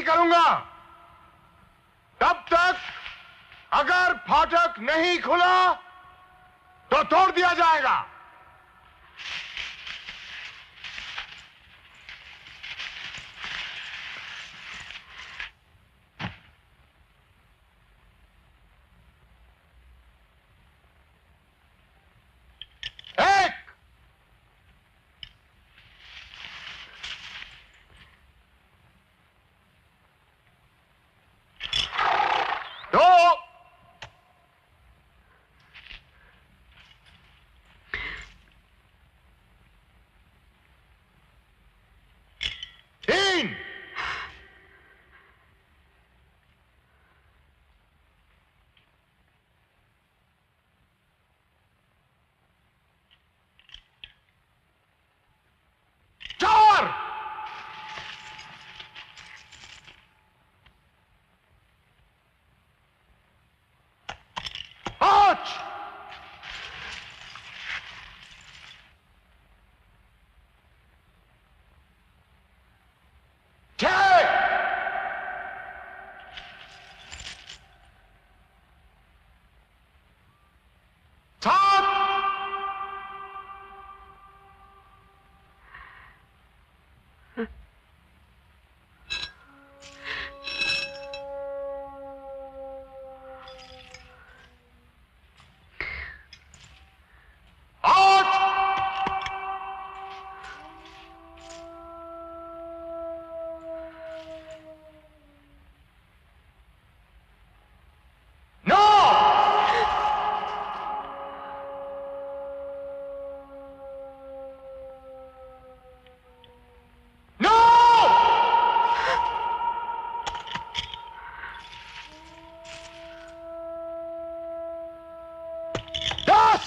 करूंगा। तब तक अगर फाटक नहीं खुला तो तोड़ दिया जाएगा। एक, दो, तीन, चार, पांच, छह, सात, आठ, नौ, नौ, दस,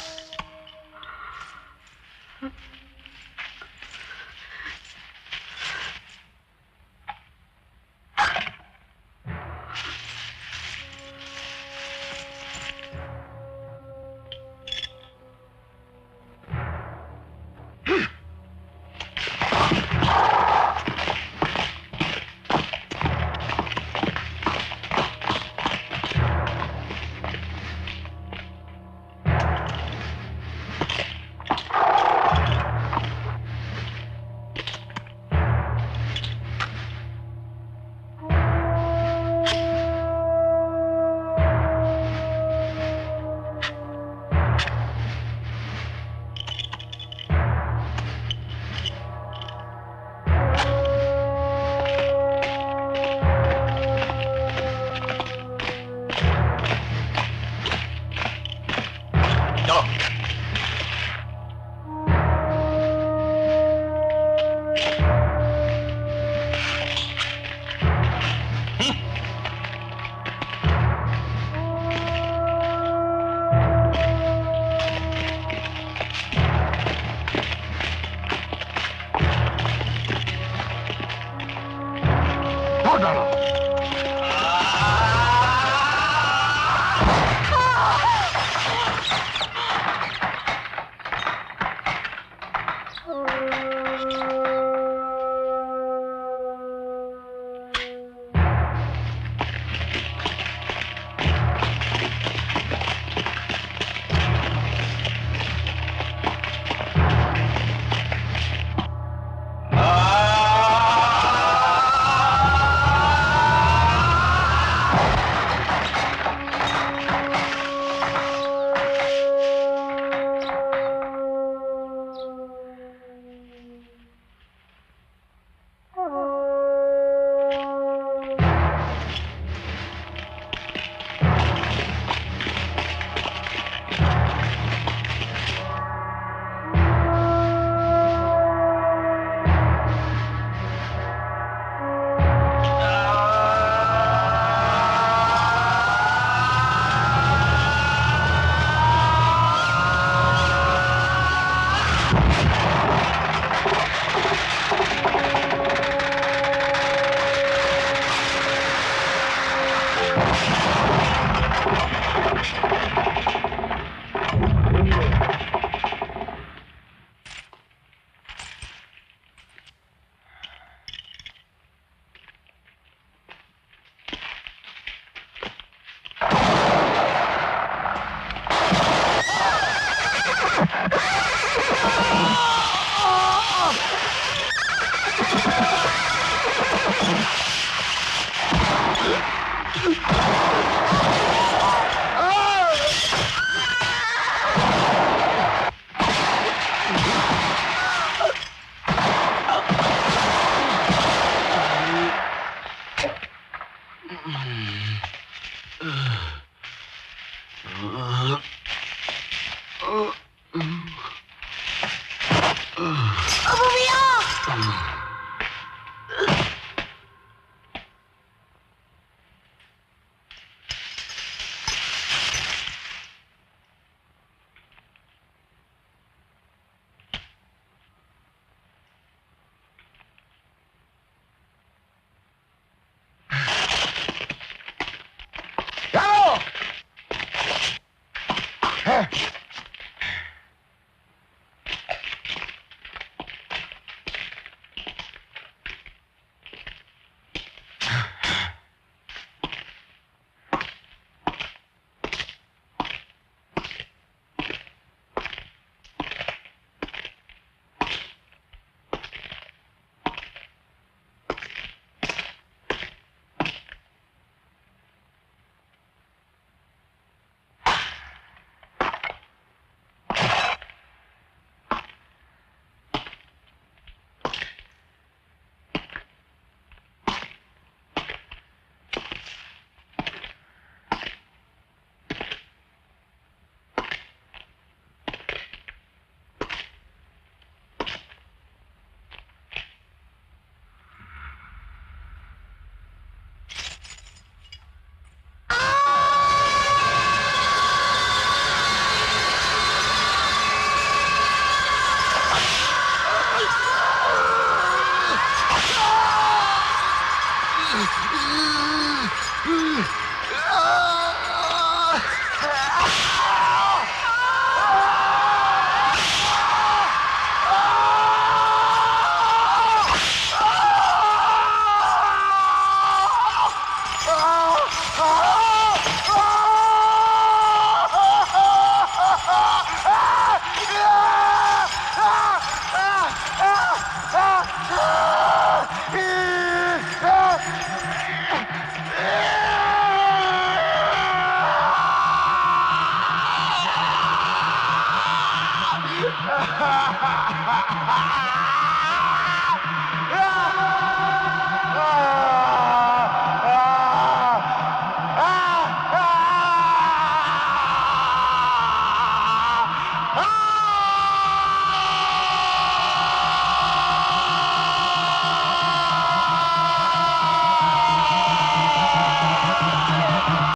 तोड़ डालो। Ha ha ha ha!